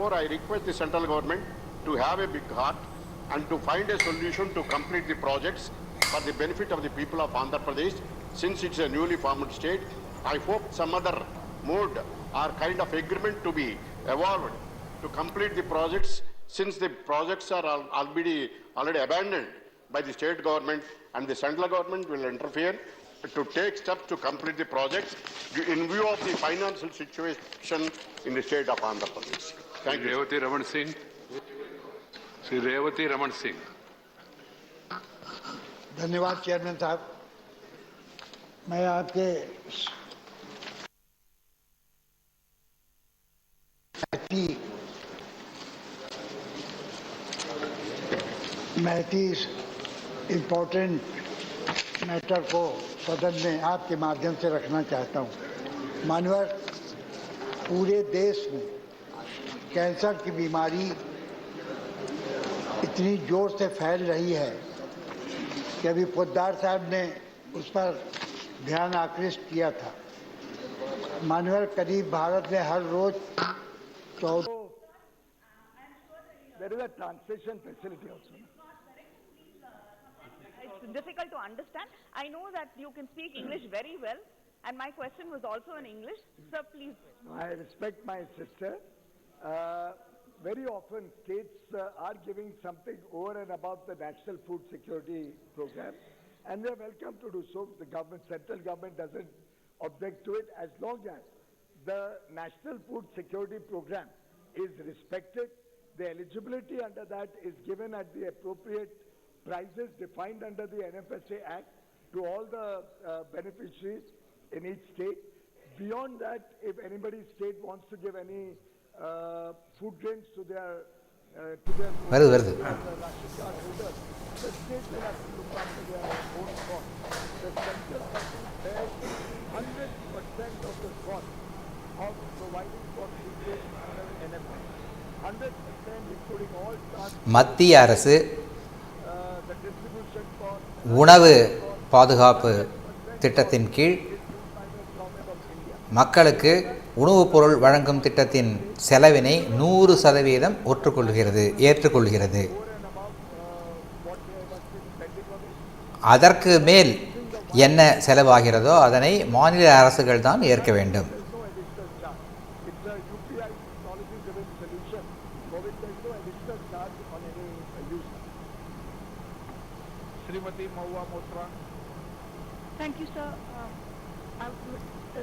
I request the central government to have a big heart and to find a solution to complete the projects for the benefit of the people of Andhra Pradesh, since it's a newly formed state. I hope some other mode or kind of agreement to be evolved to complete the projects, since the projects are already abandoned by the state government, and the central government will interfere to take steps to complete the projects in view of the financial situation in the state of Andhra Pradesh. Thank you. Revati Raman Singh. Sri Revati Raman Singh. धन्यवाद chairman साहब। मैं आपके important matter को सदन में आपके माध्यम से रखना चाहता हूँ। मानवर पूरे देश में कैंसर की बीमारी इतनी जोर से फैल रही है कि अभी पोद्दार साहब ने उस पर ध्यान आकृष्ट किया था। मानवर करीब भारत में हर रोज 14 There is a translation facility also. It's difficult to understand. I know that you can speak English very well, and my question was also in English. Sir, please. I respect my sister. Very often states are giving something over and above the National Food Security Program, and they are welcome to do so. The government, central government doesn't object to it as long as the National Food Security Program is respected. The eligibility under that is given at the appropriate prices defined under the NFSA Act to all the beneficiaries in each state. Beyond that, if anybody's state wants to give any food grains to their ration card holders, the state will have to look after their own cost. The central government bears 100% of the cost of providing for food grains under NFSA. 100% including all tasks. மத்திய அரசு உணவு பாதுகாப்பு திட்டத்தின் கீழ் மக்களுக்கு உணவுப் பொருள் வழங்கும் திட்டத்தின் செலவினை 100% ஏற்றுக்கொள்கிறது. அதற்கு மேல் என்ன செலவாகிறதோ அதனை மாநில அரசுகள் தான் ஏற்க வேண்டும். Thank you, sir.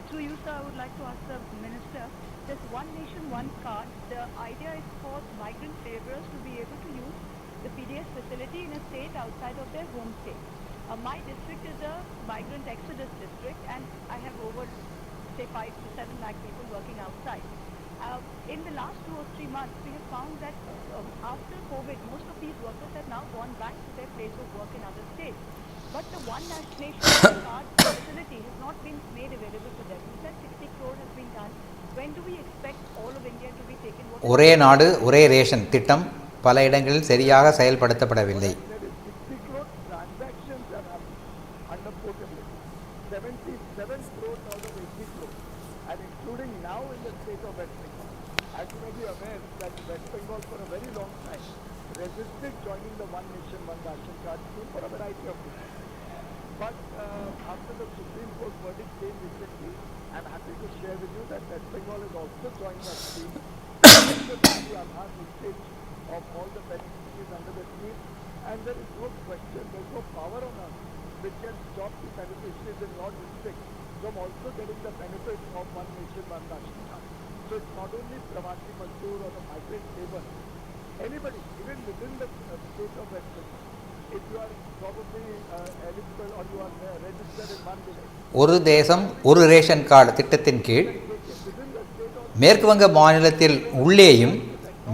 Through you, sir, I would like to ask the Minister, this One Nation, One Card, the idea is for migrant laborers to be able to use the PDS facility in a state outside of their home state. My district is a migrant exodus district, and I have over, say, 5 to 7 lakh people working outside. In the last 2 or 3 months, we have found that after COVID, most of these workers have now gone back to their place of work in other states. But the One Nation card facility has not been made available to them. You said 60 crore has been done. When do we expect all of India to be taken? ஒரே நாடு ஒரே ration திட்டம் பல இடங்களில் சரியாக செயல்படுத்தப்படவில்லை. 60 crore transactions are under portability. 77 crore out of 80 crore, and including now in the state of West Bengal. As you may be aware that West Bengal for a very long time resisted joining the One Nation, One Ration card scheme for a variety of reasons. But after the Supreme Court verdict came recently, I'm happy to share with you that West Bengal has also joined that scheme. The Adithanar listage of all the beneficiaries under the scheme, and there is no question, there is no power on earth which can stop the beneficiaries in your district from also getting the benefit of One Nation, One Ration card. So it's not only Pravasi Mazdoor or the migrant labor, anybody, even within the state of West Bengal, if you are probably eligible or you are registered in one village. ஒரு தேசம் ஒரு ration card திட்டத்தின் கீழ் மேற்கு வங்க மாநிலத்தில் உள்ளேயும்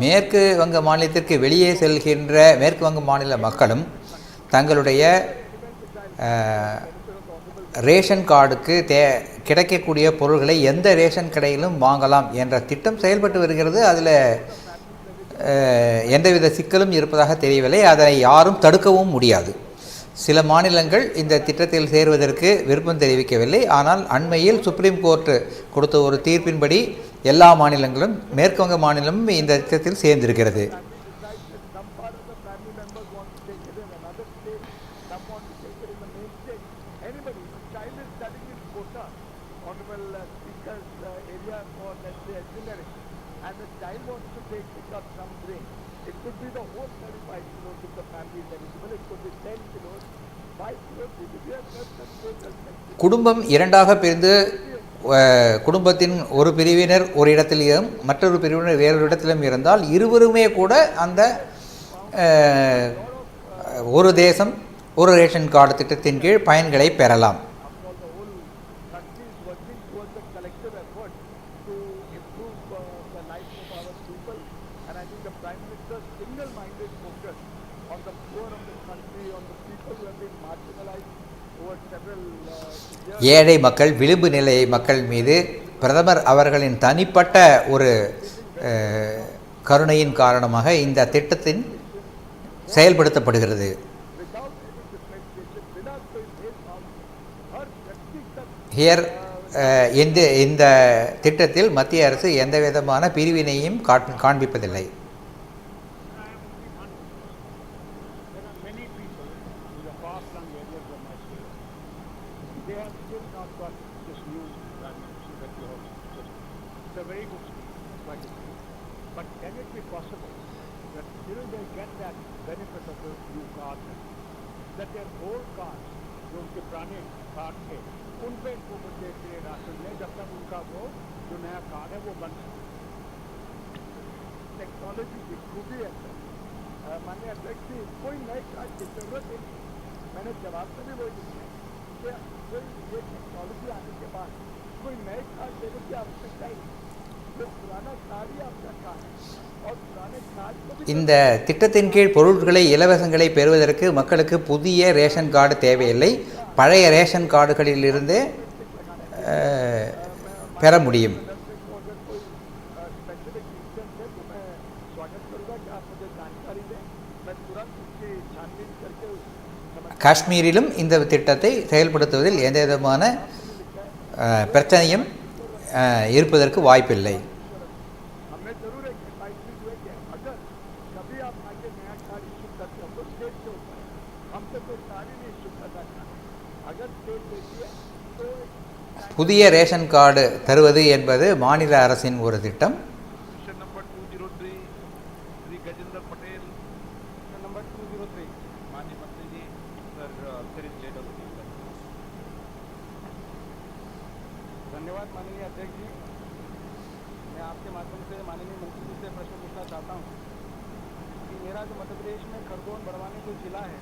மேற்கு வங்க மாநிலத்திற்கு வெளியே செல்கின்ற மேற்கு வங்க மாநில மக்களும் தங்களுடைய ரேஷன் கார்டுக்கு கிடைக்கக்கூடிய பொருள்களை எந்த ரேஷன் கடையிலும் வாங்கலாம் என்ற திட்டம் செயல்பட்டு வருகிறது. அதில் எந்தவித சிக்கலும் இருப்பதாக தெரியவில்லை. அதை யாரும் தடுக்கவும் முடியாது. சில மாநிலங்கள் இந்த திட்டத்தில் சேருவதற்கு விருப்பம் தெரிவிக்கவில்லை. ஆனால் அண்மையில் சுப்ரீம் கோர்ட்டு கொடுத்த ஒரு தீர்ப்பின்படி எல்லா மாநிலங்களும் மேற்கு வங்க மாநிலமும் இந்த திட்டத்தில் சேர்ந்திருக்கிறது. Decides that some part of the family members want to take it in another state, some want to take it in the main state. Anybody, if a child is studying in Kota, Honorable Speaker's area for, let's say, engineering, and the child wants to pick up some grain, it could be the whole 35 kilos if the family is eligible, it could be 10 kilos, 5 kilos, it could be a total. குடும்பம் இரண்டாக பிரிந்து குடும்பத்தின் ஒரு பிரிவினர் ஒரு இடத்திலும் மற்றொரு பிரிவினர் வேறொரு இடத்திலும் இருந்தால் இருவருமே கூட அந்த ஒரு தேசம் ஒரு ரேஷன் கார்டு திட்டத்தின் கீழ் பயன்களை பெறலாம். ஏழை மக்கள் விளிம்பு நிலை மக்கள் மீது பிரதமர் அவர்களின் தனிப்பட்ட ஒரு கருணையின் காரணமாக இந்த திட்டத்தின் செயல்படுத்தப்படுகிறது. ஹியர் இந்த திட்டத்தில் மத்திய அரசு எந்த விதமான பிரிவினையும் காண்பிப்பதில்லை. टेक्नोलॉजी की खूबी है माननीय अध्यक्ष जी, कोई नए कार्ड की जरूरत नहीं। मैंने जवाब में भी वही लिखा कि कोई ये टेक्नोलॉजी आने के बाद कोई नए कार्ड देने की आवश्यकता ही नहीं, जो पुराना कार्ड ही आपका कार्ड है और पुराने कार्ड को இந்த திட்டத்தின் கீழ் பொருட்களை இலவசங்களை பெறுவதற்கு மக்களுக்கு புதிய ரேஷன் கார்டு தேவையில்லை. பழைய ரேஷன் கார்டுகளிலிருந்தே பெற முடியும். காஷ்மீரிலும் இந்த திட்டத்தை செயல்படுத்துவதில் எந்த விதமான பிரச்சனையும் இருப்பதற்கு வாய்ப்பில்லை. புதிய ரேஷன் கார்டு தருவது என்பது மாநில அரசின் ஒரு திட்டம். धन्यवाद माननीय अध्यक्ष जी, मैं आपके माध्यम से माननीय मंत्री जी से प्रश्न पूछना चाहता हूँ कि मेरा जो मध्य प्रदेश में खरगोन बड़वानी जो जिला है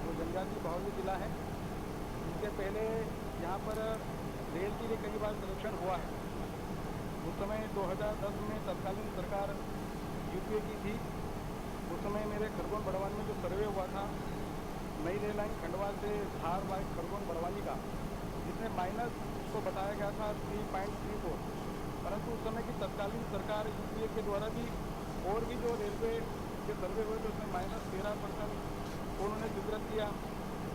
वो जनजातीय बाहुल्य जिला है। इसके पहले यहाँ पर रेल के लिए कई बार सर्वेक्षण हुआ है। उस समय 2010 में तत्कालीन सरकार यूपीए की थी। उस समय मेरे खरगोन बड़वानी में जो सर्वे हुआ था नई रेल लाइन खंडवा से धार बाय खरगोन बड़वानी का, जिसमें माइनस को बताया गया था 3.34, परंतु उस समय की तत्कालीन सरकार यूपीए के द्वारा भी और भी जो रेलवे के सर्वे हुए थे उसमें -13% उन्होंने स्वीकृत किया,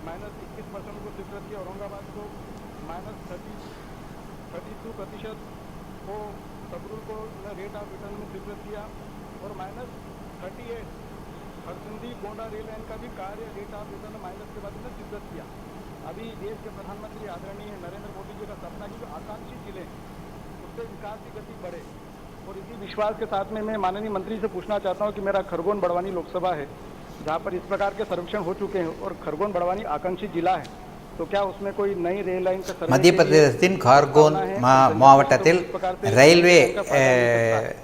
-21% को स्वीकृत किया औरंगाबाद को, -32% को सबरूल को रेट ऑफ रिटर्न में स्वीकृत किया और -38 हरसिंधी गोंडा रेल लाइन का भी कार्य रेट ऑफ रिटर्न माइनस के बाद में स्वीकृत किया। अभी देश के प्रधानमंत्री आदरणीय नरेंद्र मोदी जी का सपना की जो आकांक्षी जिले उससे विकास की गति बढ़े और इसी विश्वास के साथ में मैं माननीय मंत्री से पूछना चाहता हूं कि मेरा खरगोन बड़वानी लोकसभा है जहां पर इस प्रकार के सर्वेक्षण हो चुके हैं और खरगोन बड़वानी आकांक्षी जिला है, तो क्या उसमें कोई नई रेल लाइन का மத்திய பிரதேசத்தின் கார்கோன் மாவட்டத்தில் ரயில்வே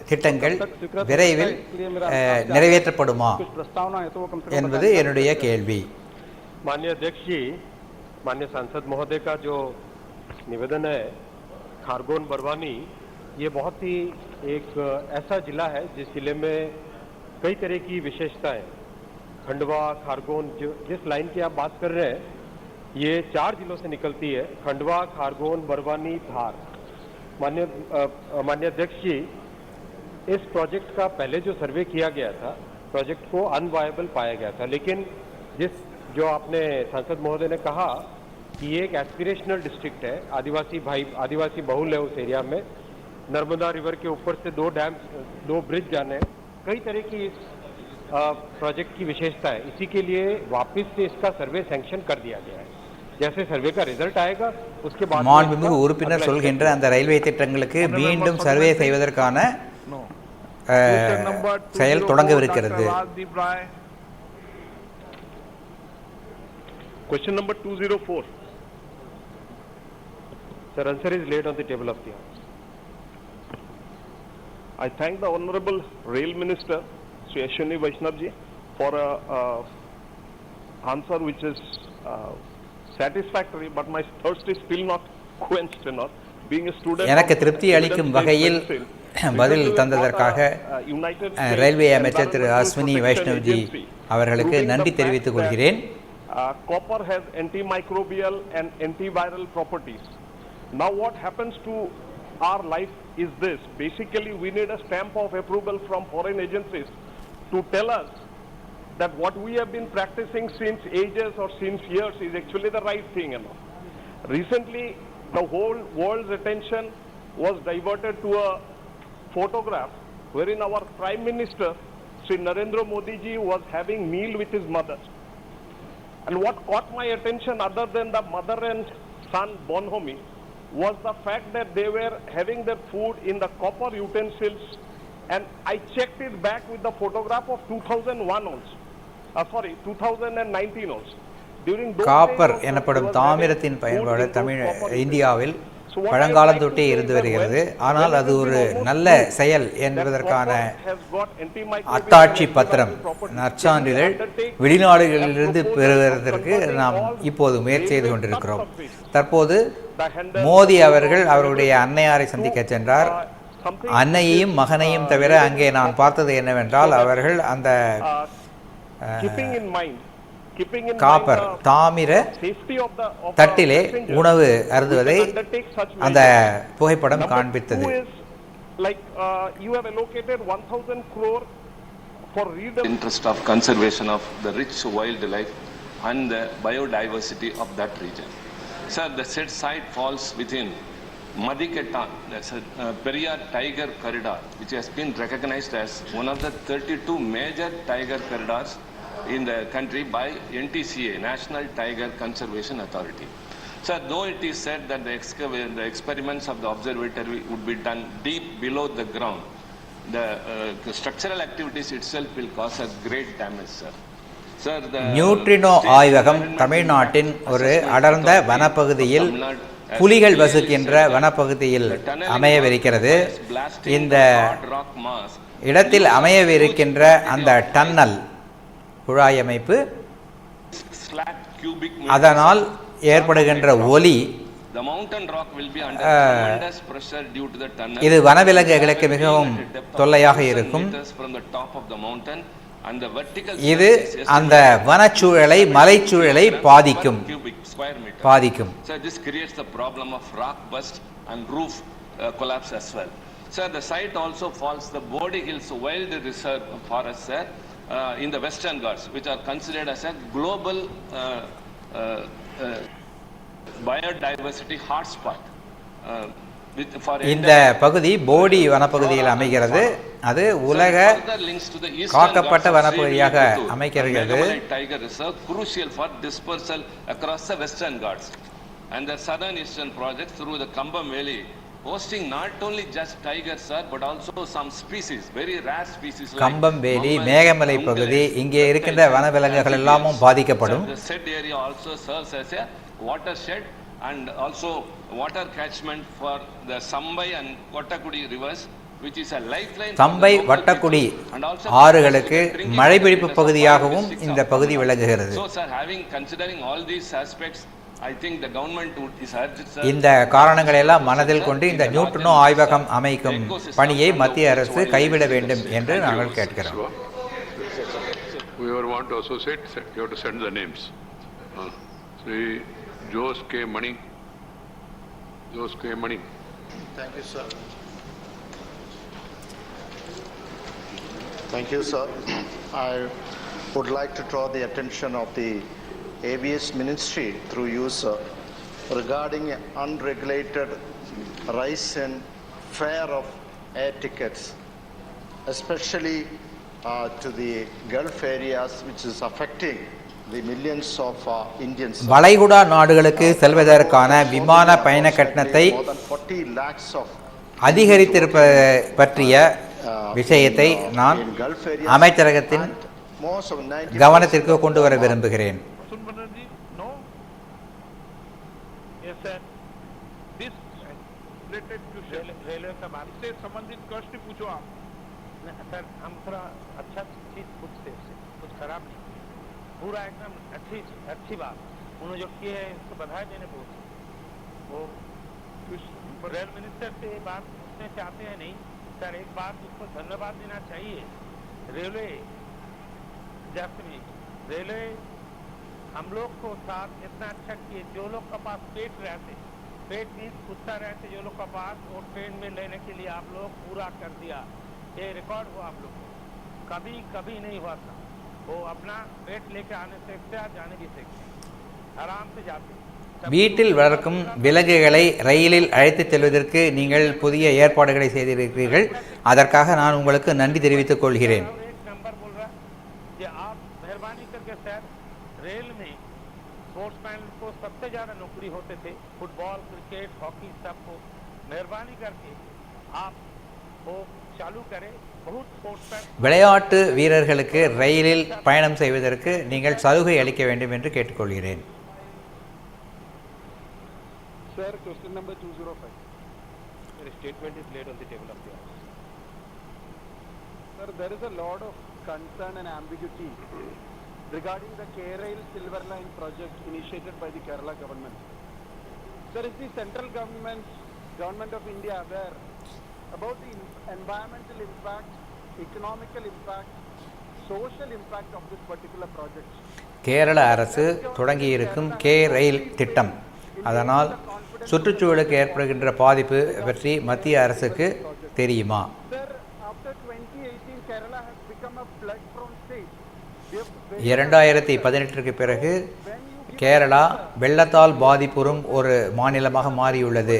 திட்டங்கள் விரைவில் நிறைவேற்றப்படுமா என்பது என்னுடைய கேள்வி. माननीय अध्यक्ष जी, माननीय सांसद महोदय का जो निवेदन है, खारगोन बड़वानी ये बहुत ही एक ऐसा जिला है जिस जिले में कई तरह की विशेषताएं, खंडवा खारगोन जिस लाइन की आप बात कर रहे हैं ये 4 जिलों से निकलती है, खंडवा खारगोन बड़वानी धार। माननीय अध्यक्ष जी, इस प्रोजेक्ट का पहले जो सर्वे किया गया था प्रोजेक्ट को अनवायबल पाया गया था, लेकिन जो आपने सांसद महोदय ने कहा कि ये एक एस्पिरेशनल डिस्ट्रिक्ट है, आदिवासी बहुल है उस एरिया में, नर्मदा रिवर के ऊपर से 2 डैम 2 ब्रिज जाने हैं। कई तरह की इस प्रोजेक्ट की विशेषता है। इसी के लिए वापस से इसका सर्वे सैंक्शन कर दिया गया है। जैसे सर्वे का रिजल्ट आएगा उसके बाद மாண்புமிகு உறுப்பினர் சொல்கின்ற அந்த ரயில்வே திட்டங்களுக்கு மீண்டும் சர்வே செய்வதற்கான செயல் தொடங்கவிருக்கிறது. Question number 204. Sir, answer is laid on the table of the House. I thank the Honorable Rail Minister, Sri Ashwini Vaishnavji, for a answer which is satisfactory, but my thirst is still not quenched enough. Being a student, எனக்கு திருப்தி அளிக்கும் வகையில் பதில் தந்ததற்காக railway அமைச்சர் திரு அஸ்வினி வைஷ்ணவ்ஜி அவர்களுக்கு நன்றி தெரிவித்துக் கொள்கிறேன். Copper has antimicrobial and antiviral properties. Now what happens to our life is this. Basically, we need a stamp of approval from foreign agencies to tell us that what we have been practicing since ages or since years is actually the right thing. Recently, the whole world's attention was diverted to a photograph wherein our Prime Minister, Sri Narendra Modi ji, was having meal with his mother. And what caught my attention, other than the mother and son bonhomie, was the fact that they were having their food in the copper utensils. And I checked it back with the photograph of 2001 also. 2019 also. Copper எனப்படும் தாமிரத்தின் பயன்பாடு இந்தியாவில் பழங்காலம் தொட்டே இருந்து வருகிறது. ஆனால் அது ஒரு நல்ல செயல் என்பதற்கான அத்தாட்சி பத்திரம் நற்சான்றிதழ் வெளிநாடுகளிலிருந்து பெறுவதற்கு நாம் இப்போது முயற்சி செய்து கொண்டிருக்கிறோம். தற்போது மோடி அவர்கள் அவருடைய அன்னையாரை சந்திக்க சென்றார். அன்னையையும் மகனையும் தவிர அங்கே நான் பார்த்தது என்னவென்றால் அவர்கள் அந்த காப்பர் தாமிர தட்டிலே உணவு அருந்துவதை அந்த புகைப்படம் காண்பித்தது. Interest of conservation of the rich wildlife and the biodiversity of that region. Sir, the said site falls within Madikettan, that's a Periyar Tiger Corridor, which has been recognized as one of the 32 major tiger corridors in the country by NTCA, National Tiger Conservation Authority. So though it is said that the experiments of the observatory would be done deep below the ground, the structural activities itself will cause a great damage, sir. Sir, the neutrino ஆய்வகம் தமிழ்நாட்டின் ஒரு அடர்ந்த வனப்பகுதியில் புலிகள் வசிக்கின்ற வனப்பகுதியில் அமையவிருக்கிறது. இந்த இடத்தில் அமையவிருக்கின்ற அந்த டன்னல் குழாய் அமைப்பு அதனால் ஏற்படுகின்ற ஒலி இது வனவிலங்குகளுக்கு மிகவும் தொல்லையாக இருக்கும். இது அந்த வனச்சூழலை மலைச்சூழலை பாதிக்கும். So this creates the problem of rock burst and roof collapse as well. So the site also falls the Bodi Hills Wild Reserve Forest, sir, in the Western Ghats, which are considered as a global biodiversity hotspot. இந்த பகுதி போடி வனப்பகுதியில் அமைகிறது. அது உலக காக்கப்பட்ட வனப்பகுதியாக அமைக்கிறது. Tiger Reserve crucial for dispersal across the Western Ghats and the southern eastern project through the Kambam Valley, hosting not only just tigers, sir, but also some species, very rare species like கம்பம் வேலி, மேகமலை பகுதி, இங்கே இருக்கின்ற வனவிலங்குகள் எல்லாமும் பாதிக்கப்படும். The said area also serves as a watershed and also water catchment for the Sambai and Kottakudi rivers, which is a lifeline. சம்பை வட்டக்குடி ஆறுகளுக்கு மழைப்பிடிப்பு பகுதியாகவும் இந்த பகுதி விளங்குகிறது. So sir, having considering all these aspects, I think the government is urged, sir. இந்த காரணங்களை எல்லாம் மனதில் கொண்டு இந்த நியூட்ரினோ ஆய்வகம் அமைக்கும் பணியை மத்திய அரசு கைவிட வேண்டும் என்று நாங்கள் கேட்கிறோம். Whoever want to associate, you have to send the names. Sri Jose K. Mani. Jose K. Mani. Thank you, sir. Thank you, sir. I would like to draw the attention of the ABS Ministry through you, sir, regarding unregulated rice and fare of air tickets, especially to the Gulf areas, which is affecting the millions of Indians. வளைகுடா நாடுகளுக்கு செல்வதற்கான விமான பயண கட்டணத்தை More than 40 lakhs of அதிகரித்திருப்ப பற்றிய விஷயத்தை நான் அமைச்சரகத்தின் கவனத்திற்கு கொண்டு வர விரும்புகிறேன். रेलवे का बात से संबंधित कष्ट पूछो आप. सर हम थोड़ा अच्छा चीज पूछते हैं, कुछ खराब नहीं, पूरा एकदम अच्छी बात उन्होंने जो किए है उसको बधाई देने बोलते. वो रेल मिनिस्टर से बात पूछने चाहते हैं नहीं सर, एक बात उसको धन्यवाद देना चाहिए. रेलवे रेलवे हम लोग को साथ इतना अच्छा किए, जो लोग का पास पेट मीन्स कुत्ता रहते जो लोग का पास, वो ट्रेन में लेने के लिए आप लोग पूरा कर दिया. ये रिकॉर्ड हुआ आप लोग कभी नहीं हुआ था. वो अपना पेट लेके आने सकते, जाने भी सकते, आराम से जाते. வீட்டில் வளர்க்கும் விலங்குகளை ரயிலில் அழைத்துச் செல்வதற்கு நீங்கள் புதிய ஏற்பாடுகளை செய்திருக்கிறீர்கள். அதற்காக நான் உங்களுக்கு நன்றி தெரிவித்துக் கொள்கிறேன். रेल में स्पोर्ट्समैन को सबसे ज़्यादा नौकरी होते थे, फुटबॉल, क्रिकेट, हॉकी, सबको मेहरबानी करके आप वो चालू करें. बहुत स्पोर्ट्समैन விளையாட்டு வீரர்களுக்கு ரயிலில் பயணம் செய்வதற்கு நீங்கள் சலுகை அளிக்க வேண்டும் என்று கேட்டுக்கொள்கிறேன். Sir, question number 205. The statement is laid on the table of the House. Sir, there is a lot of concern and ambiguity regarding the K-Rail Silver Line project initiated by the Kerala government. Sir, is the central government of India aware about the environmental impact, economical impact, social impact of this particular project? Kerala அரசு தொடங்கியிருக்கும் K ரயில் திட்டம், அதனால் சுற்றுச்சூழலுக்கு ஏற்படுகின்ற பாதிப்பு பற்றி மத்திய அரசுக்கு தெரியுமா? Sir, after 2018, Kerala has become a flood-prone state. 2018க்கு பிறகு கேரளா வெள்ளத்தால் பாதிப்புறும் ஒரு மாநிலமாக மாறியுள்ளது.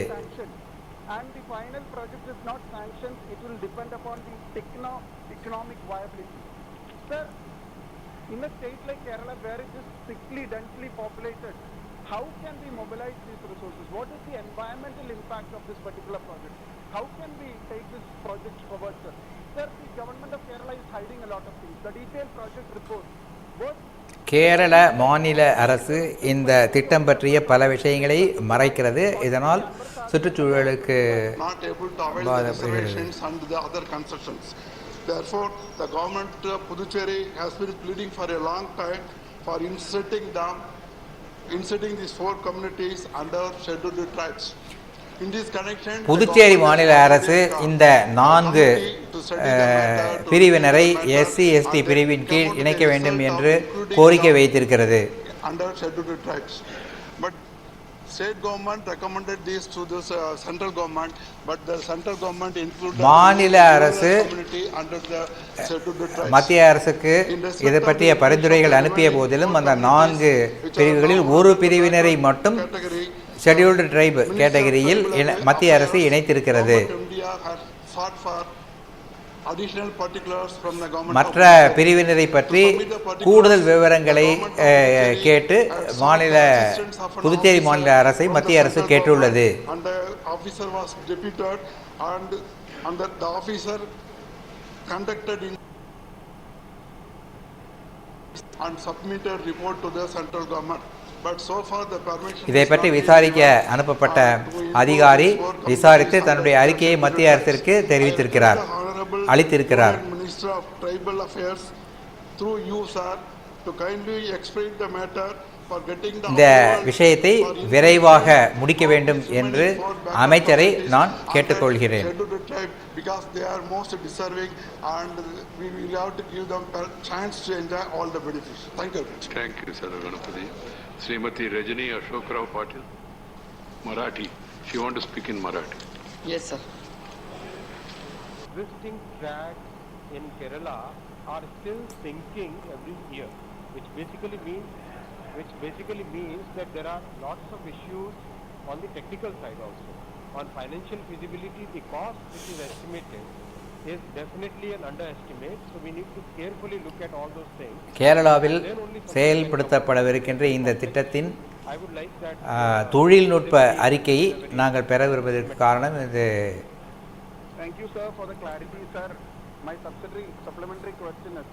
And the final project is not sanctioned, it will depend upon the economic viability. Sir, in a state like Kerala where it is thickly, densely populated, how can we mobilize these resources? What is the environmental impact of this particular project? How can we take this project forward, sir? Sir, the government of Kerala is hiding a lot of things. The detailed project report. Kerala மாநில அரசு இந்த திட்டம் பற்றிய பல விஷயங்களை மறைக்கிறது. இதனால் சுற்றுச்சூழலுக்கு பாதிப்புகிறது. Therefore, the government of Puducherry has been pleading for a long time for inserting these 4 communities under scheduled tribes. Puducherry மாநில அரசு இந்த 4 பிரிவினரை எஸ்சி எஸ்டி பிரிவின் கீழ் இணைக்க வேண்டும் என்று கோரிக்கை வைத்திருக்கிறது. மாநில அரசு மத்திய அரசுக்கு இது பற்றிய பரிந்துரைகள் அனுப்பிய போதிலும் அந்த 4 பிரிவுகளில் ஒரு பிரிவினரை மட்டும் ஷெட்யூல்டு ட்ரைப் கேட்டகரியில் மத்திய அரசு இணைத்திருக்கிறது. மற்ற பிரிவினரை பற்றி கூடுதல் விவரங்களை கேட்டு புதுச்சேரி மாநில அரசை மத்திய அரசு கேட்டுள்ளது. இதை பற்றி விசாரிக்க அனுப்பப்பட்ட அதிகாரி விசாரித்து தன்னுடைய அறிக்கையை மத்திய அரசிற்கு அளித்திருக்கிறார். இந்த விஷயத்தை விரைவாக முடிக்க வேண்டும் என்று அமைச்சரை நான் கேட்டுக்கொள்கிறேன். Srimati Rajani Ashok Rao Patil, Marathi. She wants to speak in Marathi. Yes, sir. Existing tracks in Kerala are still sinking every year, which basically means that there are lots of issues on the technical side also. on financial feasibility, the cost which is estimated is definitely an underestimate. So we need to carefully look at all those things. கேரளாவில் செயல்படுத்தப்படவிருக்கின்ற இந்த திட்டத்தின் தொழில்நுட்ப அறிக்கையை நாங்கள் பெற விரும்புவதற்கு காரணம் இது. Thank you, sir, for the clarity, sir. My supplementary question is,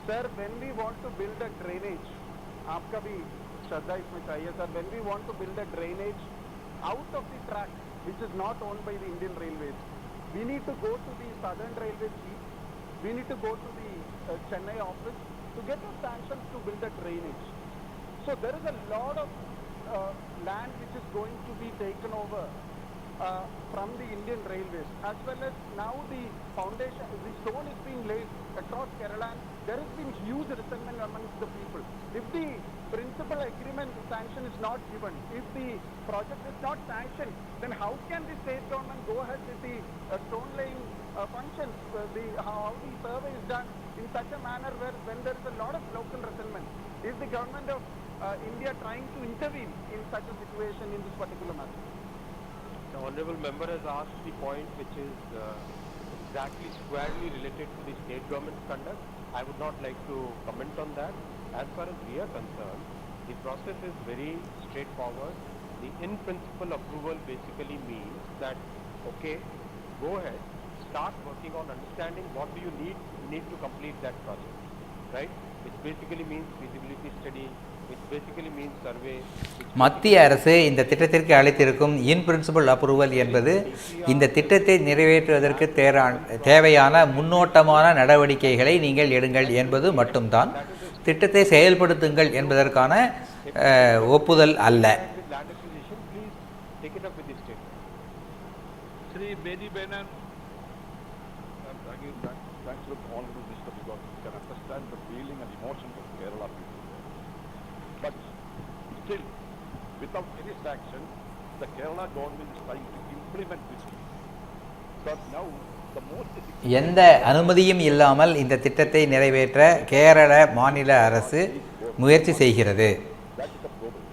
sir, when we want to build a drainage, आपका भी श्रद्धा इसमें चाहिए, sir. When we want to build a drainage out of the track, which is not owned by the Indian Railways, we need to go to the Southern Railway chief. We need to go to the Chennai office to get the sanctions to build a drainage. So there is a lot of land which is going to be taken over from the Indian Railways, as well as now the foundation, the stone is being laid across Kerala. There has been huge resentment amongst the people. If the principal agreement sanction is not given, if the project is not sanctioned, then how can the state government go ahead with the stone laying functions? How the survey is done in such a manner where when there is a lot of local resentment. Is the government of India trying to intervene in such a situation in this particular matter? The honourable member has asked the point which is exactly squarely related to the state government's conduct. I would not like to comment on that. As far as we are concerned, the process is very straightforward. The in-principle approval basically means that, okay, go ahead, start working on understanding what do you need to complete that project, right? Which basically means feasibility study, which basically means survey. மத்திய அரசு இந்த திட்டத்திற்கு அளித்திருக்கும் இன் principal approval என்பது இந்த திட்டத்தை நிறைவேற்றுவதற்கு தேவையான முன்னோட்டமான நடவடிக்கைகளை நீங்கள் எடுங்கள் என்பது மட்டும்தான். திட்டத்தை செயல்படுத்துங்கள் என்பதற்கான ஒப்புதல் அல்ல. But still, without any sanction, the Kerala government is trying to implement this. But now, the most... எந்த அனுமதியும் இல்லாமல் இந்த திட்டத்தை நிறைவேற்ற கேரள மாநில அரசு முயற்சி செய்கிறது. That is the problem.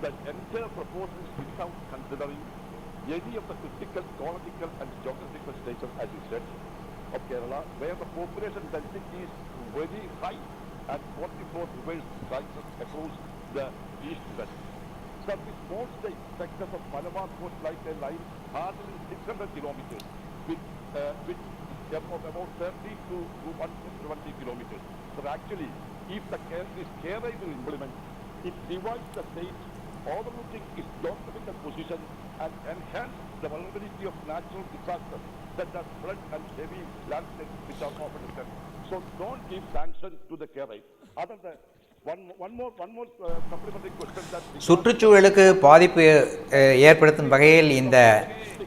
The entire proposal is without considering any of the physical, political and geographical stations, as you said, of Kerala, where the population density is very high and 44 reverse crisis across the east-west. So the small state sectors of Malabar Coast Line hardly 600 kilometers with about 30 to 120 kilometers. So actually, if this Kerala will implement, it divides the state, overlooking its geographical position and enhance the vulnerability of natural disasters such as flood and heavy landslides which are often occurred. So don't give sanctions to the Kerala. Other than one more supplementary question that சுற்றுச்சூழலுக்கு பாதிப்பு ஏற்படுத்தும் வகையில் இந்த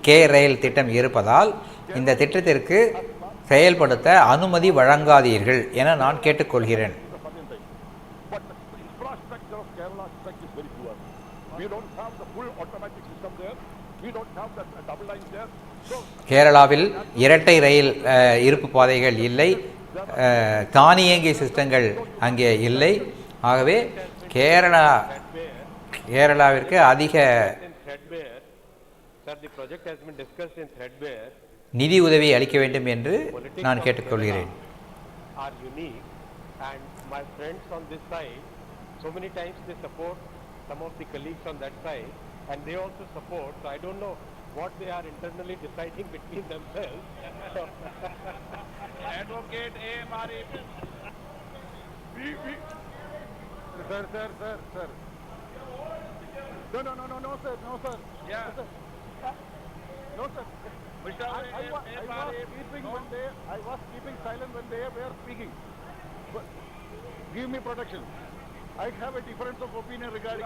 K ரயில் திட்டம் இருப்பதால் இந்த திட்டத்திற்கு செயல்படுத்த அனுமதி வழங்காதீர்கள் என நான் கேட்டுக்கொள்கிறேன். But the infrastructure of Kerala is very poor. We don't have the full automatic system there. We don't have the double line there. So கேரளாவில் இரட்டை ரயில் இருப்பு பாதைகள் இல்லை, தானியங்கி சிஸ்டங்கள் அங்கே இல்லை. ஆகவே கேரளாவிற்கு அதிக நிதி உதவி அளிக்க வேண்டும் என்று நான் கேட்டுக்கொள்கிறேன். What they are internally deciding between themselves. Advocate A. Sir. No, sir. Yeah. No, sir. I was keeping silent when they were speaking. But give me protection. I have a difference of opinion regarding...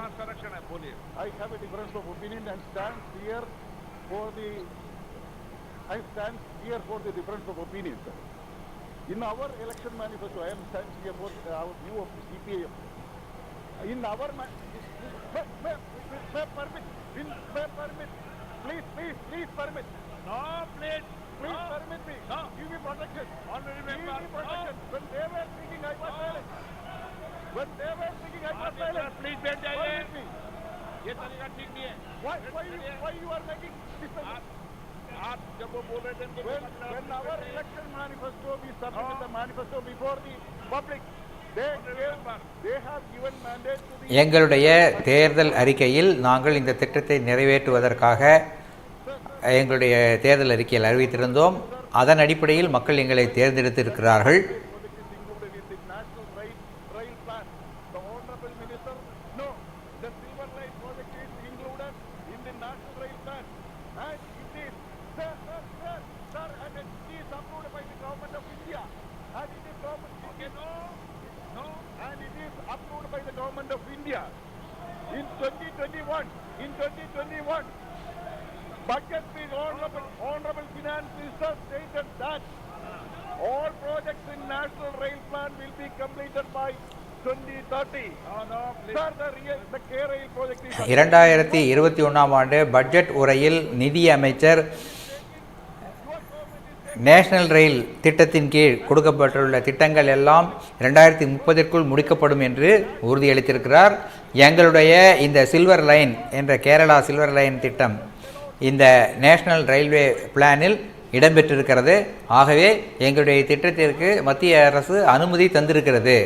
I have a difference of opinion and stand here for the difference of opinion, sir. In our election manifesto, I am standing here for our view of the CPIM. In our permit. Please permit. No, please. Please permit me. No. Give me protection. Already Give me protection. No. When they were speaking, I was silent. Please, बैठ जाइए. ये तरीका ठीक नहीं है. Why you are making this? आप जब वो बोल रहे थे When our election manifesto, we submitted the manifesto before the public. They have given mandate to the... எங்களுடைய தேர்தல் அறிக்கையில் நாங்கள் இந்த திட்டத்தை நிறைவேற்றுவதற்காக எங்களுடைய தேர்தல் அறிக்கையில் அறிவித்திருந்தோம். அதன் அடிப்படையில் மக்கள் எங்களை தேர்ந்தெடுத்திருக்கிறார்கள். In 2021, budget with honorable finance minister stated that all projects in national rail plan will be completed by 2030. Sir, the K rail project is... 2021 ஆண்டு பட்ஜெட் உரையில் நிதி அமைச்சர் நேஷனல் ரயில் திட்டத்தின் கீழ் கொடுக்கப்பட்டுள்ள திட்டங்கள் எல்லாம் 2030க்குள் முடிக்கப்படும் என்று உறுதியளித்திருக்கிறார். எங்களுடைய இந்த சில்வர் லைன் என்ற கேரளா சில்வர் லைன் திட்டம் இந்த நேஷனல் ரயில்வே பிளானில் இடம்பெற்றிருக்கிறது. ஆகவே எங்களுடைய திட்டத்திற்கு மத்திய அரசு அனுமதி தந்திருக்கிறது.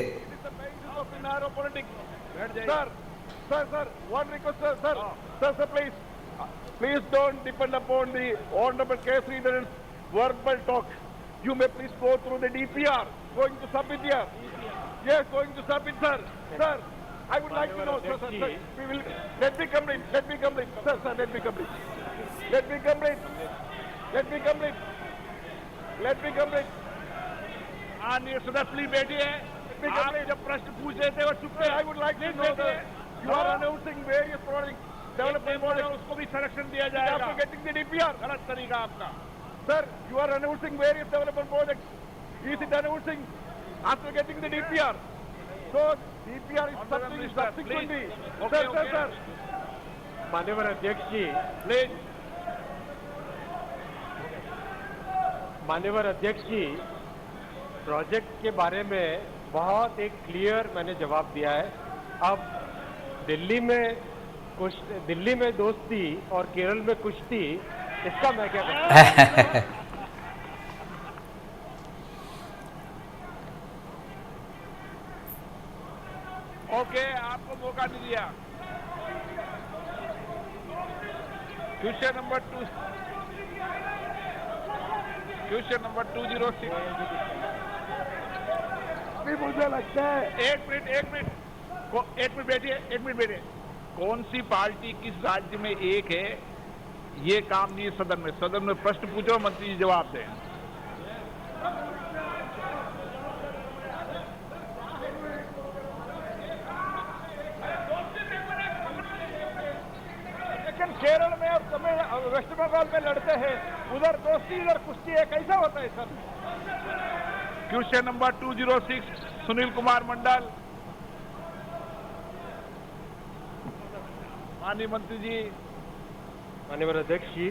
Please don't depend upon the honorable case reader's verbal talk. You may please go through the DPR. Going to submit here. Yes, going to submit, sir. Sir, I would like to know, sir. We will, let me complete. Sir, let me complete. आनिए सदस्य बैठिए आप जब प्रश्न पूछ रहे थे वो चुप थे I would like to know that you are announcing various projects, development projects. उसको भी संरक्षण दिया जाएगा After getting the DPR. गलत तरीका आपका Sir, you are announcing various development projects. Is it announcing after getting the DPR? So DPR is subsequently. Sir. माननीय अध्यक्ष जी, प्लीज माननीय अध्यक्ष जी, प्रोजेक्ट के बारे में बहुत एक क्लियर मैंने जवाब दिया है. अब दिल्ली में दोस्ती और केरल में कुश्ती, इसका मैं क्या कहूँ? ओके आपको मौका नहीं दिया. Question number 206. मुझे लगता है एक मिनट बैठिए. कौन सी पार्टी किस राज्य में एक है ये काम नहीं है सदन में प्रश्न पूछो मंत्री जी जवाब दें. लेकिन केरल में और तमिल वेस्ट बंगाल में लड़ते हैं, उधर दोस्ती इधर कुश्ती है, कैसा होता है sir? Question number 206 Sunil Kumar Mandal. माननीय मंत्री जी. माननीय अध्यक्ष जी,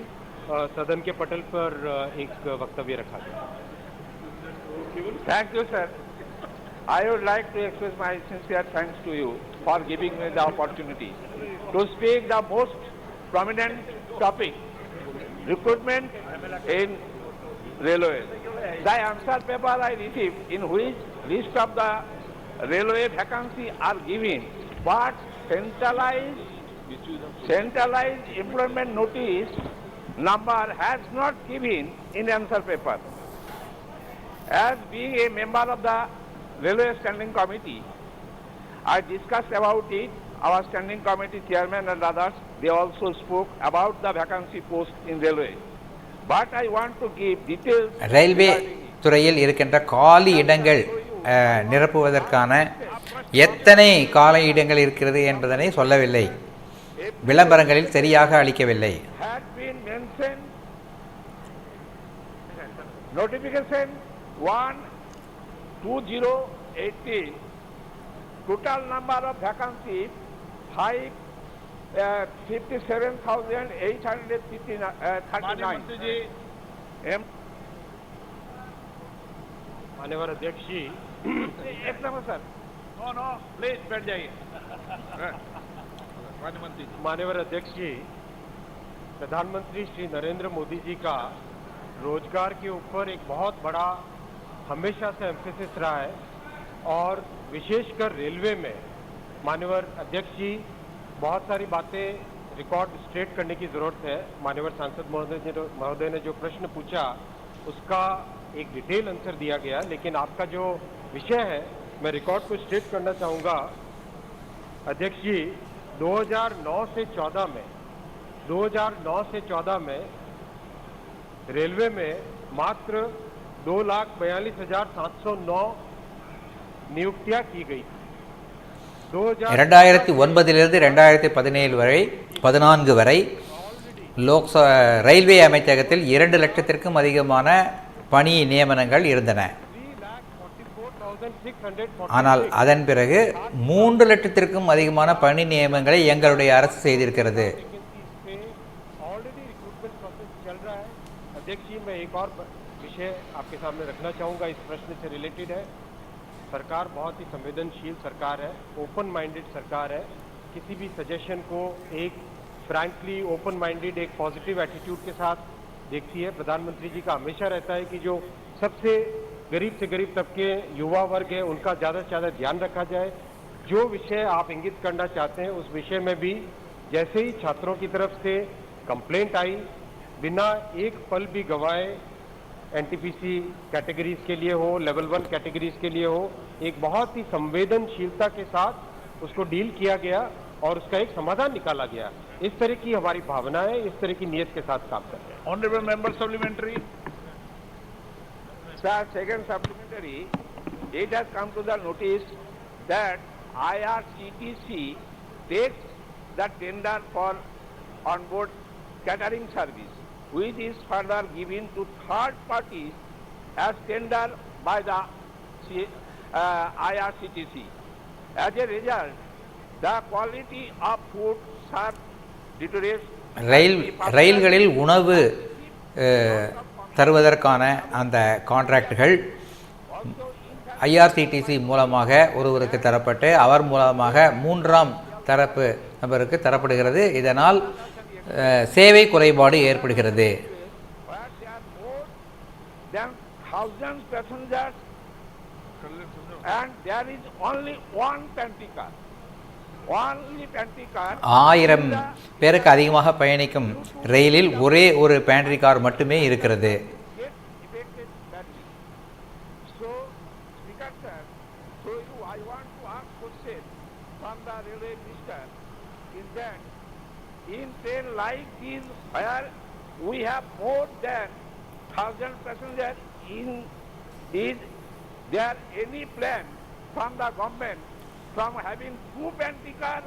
सदन के पटल पर एक वक्तव्य रखा गया. Thank you, sir. I would like to express my sincere thanks to you for giving me the opportunity to speak the most prominent topic, recruitment in railway. The answer paper I received in which list of the railway vacancy are given, but centralized employment notice number has not given in answer paper. As being a member of the Railway Standing Committee, I discussed about it. Our Standing Committee chairman and others, they also spoke about the vacancy post in railway. But I want to give details. Railway துறையில் இருக்கின்ற காலி இடங்கள் நிரப்புவதற்கான எத்தனை காலி இடங்கள் இருக்கிறது என்பதனை சொல்லவில்லை. விளம்பரங்களில் சரியாக அளிக்கவில்லை. Notification 1/2080. Total number of vacancies 57,839. माननीय अध्यक्ष जी, एक नंबर सर. नो प्लीज बैठ जाइए. माननीय अध्यक्ष जी, प्रधानमंत्री श्री नरेंद्र मोदी जी का रोजगार के ऊपर एक बहुत बड़ा हमेशा से एम्फेसिस रहा है और विशेषकर रेलवे में माननीय अध्यक्ष जी बहुत सारी बातें रिकॉर्ड स्ट्रेट करने की जरूरत है। माननीय सांसद महोदय ने जो प्रश्न पूछा उसका एक डिटेल आंसर दिया गया, लेकिन आपका जो विषय है मैं रिकॉर्ड को स्ट्रेट करना चाहूँगा। अध्यक्ष जी 2009 से 14 में रेलवे में मात्र 2,42,709 नियुक्तियां की गई थी। 2009 2017 வரை 14 வரை ரயில்வே அமைச்சகத்தில் 2 லட்சத்திற்கும் அதிகமான பணி நியமனங்கள் இருந்தன. ஆனால் அதன் பிறகு 3 லட்சத்திற்கும் அதிகமான பணி நியமனங்களை எங்களுடைய அரசு செய்திருக்கிறது. अध्यक्ष जी मैं एक और विषय आपके सामने रखना चाहूँगा, इस प्रश्न से रिलेटेड है। सरकार बहुत ही संवेदनशील सरकार है, ओपन माइंडेड सरकार है। किसी भी सजेशन को एक फ्रैंकली ओपन माइंडेड एक पॉजिटिव एटीट्यूड के साथ देखती है। प्रधानमंत्री जी का हमेशा रहता है कि जो सबसे गरीब से गरीब तबके युवा वर्ग है उनका ज़्यादा से ज़्यादा ध्यान रखा जाए। जो विषय आप इंगित करना चाहते हैं उस विषय में भी जैसे ही छात्रों की तरफ से कंप्लेंट आई, बिना एक पल भी गवाए एनटीपीसी कैटेगरीज के लिए हो, लेवल 1 कैटेगरीज के लिए हो, एक बहुत ही संवेदनशीलता के साथ उसको डील किया गया और उसका एक समाधान निकाला गया। इस तरह की हमारी भावना है, इस तरह की नीयत के साथ काम करते हैं। Honorable member supplementary. Sir, second supplementary, it has come to the notice that IRCTC takes the tender for onboard catering service, which is further given to third parties as tender by the IRCTC. As a result, the quality of food served deteriorates. ரயில்களில் உணவு தருவதற்கான அந்த கான்ட்ராக்டுகள் IRCTC மூலமாக ஒருவருக்கு தரப்பட்டு அவர் மூலமாக 3ஆம் தரப்பு நபருக்கு தரப்படுகிறது. இதனால் சேவை குறைபாடு ஏற்படுகிறது. Thousands passengers and there is only one pantry car. Only pantry car. 1000 பேருக்கு அதிகமாக பயணிக்கும் ரயிலில் ஒரே ஒரு பேண்ட்ரி கார் மட்டுமே இருக்கிறது. So, Speaker sir, I want to ask question from the railway minister is that in train like this where we have more than 1,000 passengers is there any plan from the government from having 2 pantry cars?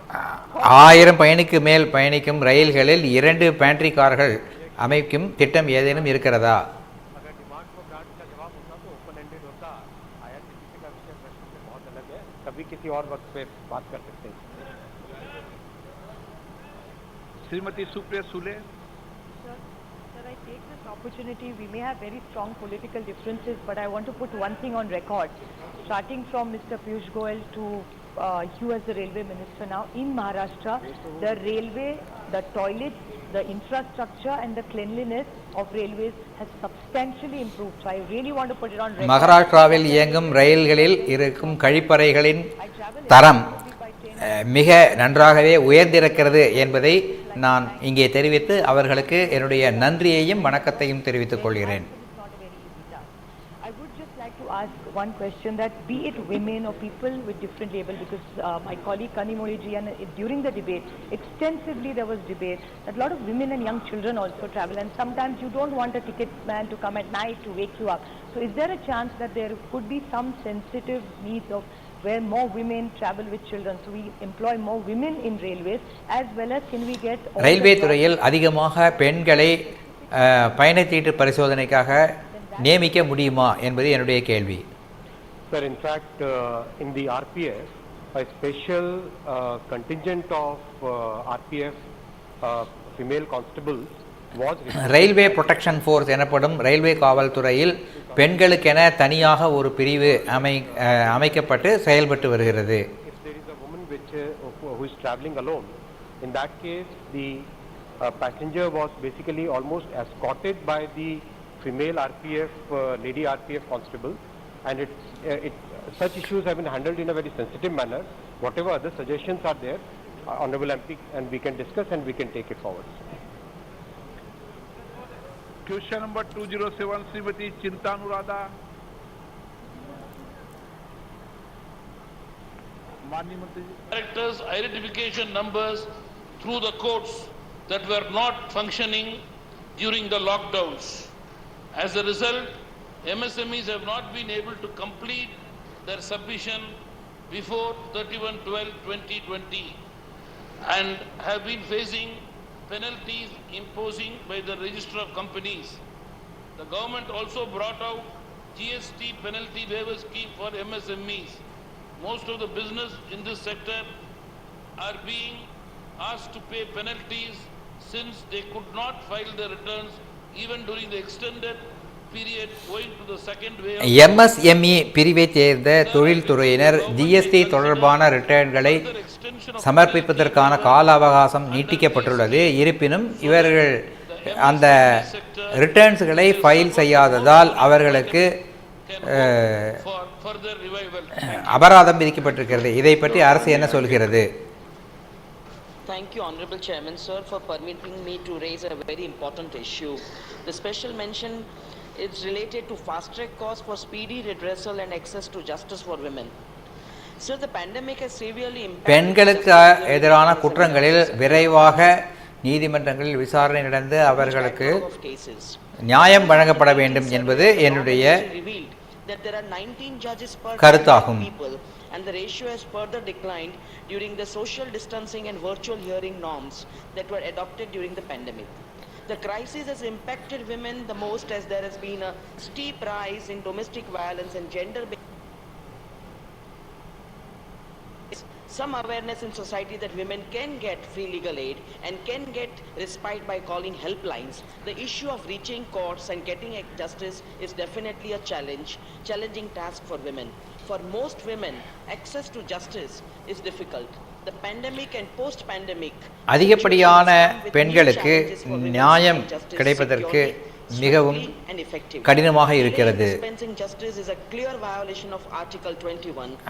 1000 பயணிக்கு மேல் பயணிக்கும் ரயில்களில் 2 pantry கார்கள் அமைக்கும் திட்டம் ஏதேனும் இருக்கிறதா? अगर demand को ग्रांट का जवाब होता तो ओपन एंडेड होता। आईआरसीटीसी का विषय प्रश्न से बहुत अलग है, कभी किसी और वक्त पे बात कर सकते हैं। Srimati Supriya Sule. Sir, I take this opportunity. We may have very strong political differences, but I want to put one thing on record. Starting from Mr. Piyush Goyal to you as the railway minister now, in Maharashtra, the railway, the toilets, the infrastructure and the cleanliness of railways has substantially improved. So I really want to put it on record. மகாராஷ்டிராவில் இயங்கும் ரயில்களில் இருக்கும் கழிப்பறைகளின் தரம் மிக நன்றாகவே உயர்ந்திருக்கிறது என்பதை நான் இங்கே தெரிவித்து அவர்களுக்கு என்னுடைய நன்றியையும் வணக்கத்தையும் தெரிவித்துக் கொள்கிறேன். I would just like to ask one question, that be it women or people with different label, because my colleague Kanimoli ji, and during the debate, extensively there was debate that a lot of women and young children also travel, and sometimes you don't want a ticket man to come at night to wake you up. So is there a chance that there could be some sensitive needs of where more women travel with children, so we employ more women in railways, as well as can we get railway துறையில் அதிகமாக பெண்களை பயணச்சீட்டு பரிசோதனைக்காக நியமிக்க முடியுமா என்பது என்னுடைய கேள்வி. Sir, in fact, in the RPF, a special contingent of RPF female constables was railway protection force எனப்படும் ரயில்வே காவல்துறையில் பெண்களுக்கென தனியாக ஒரு பிரிவு அமைக்கப்பட்டு செயல்பட்டு வருகிறது. If there is a woman who is traveling alone, in that case the passenger was basically almost escorted by the female RPF, lady RPF constable, and such issues have been handled in a very sensitive manner. Whatever other suggestions are there, Honorable MP, and we can discuss and we can take it forward. Question number 207, Srimati Chinta Nurada. Directors' identification numbers through the courts that were not functioning during the lockdowns. As a result, MSMEs have not been able to complete their submission before 31/12/2020 and have been facing penalties imposing by the Register of Companies. The government also brought out GST penalty waiver scheme for MSMEs. Most of the business in this sector are being asked to pay penalties since they could not file their returns even during the extended period owing to the second wave. MSME பிரிவை சேர்ந்த தொழில்துறையினர் GST தொடர்பான ரிட்டர்ன்களை சமர்ப்பிப்பதற்கான கால அவகாசம் நீட்டிக்கப்பட்டுள்ளது. இருப்பினும் இவர்கள் அந்த ரிட்டர்ன்ஸ்களை ஃபைல் செய்யாததால் அவர்களுக்கு அபராதம் விதிக்கப்பட்டிருக்கிறது. இதை பற்றி அரசு என்ன சொல்கிறது? Thank you, Honorable Chairman, sir, for permitting me to raise a very important issue. The special mention is related to fast-track costs for speedy redressal and access to justice for women. Sir, the pandemic has severely impacted பெண்களுக்கு எதிரான குற்றங்களில் விரைவாக நீதிமன்றங்களில் விசாரணை நடந்து அவர்களுக்கு நியாயம் வழங்கப்பட வேண்டும் என்பது என்னுடைய கருத்தாகும். And the ratio has further declined during the social distancing and virtual hearing norms that were adopted during the pandemic. The crisis has impacted women the most as there has been a steep rise in domestic violence and gender-based. Some awareness in society that women can get free legal aid and can get respite by calling helplines. The issue of reaching courts and getting justice is definitely a challenging task for women. For most women, access to justice is difficult. The pandemic and post-pandemic அதிகப்படியான பெண்களுக்கு நியாயம் கிடைப்பதற்கு மிகவும் கடினமாக இருக்கிறது.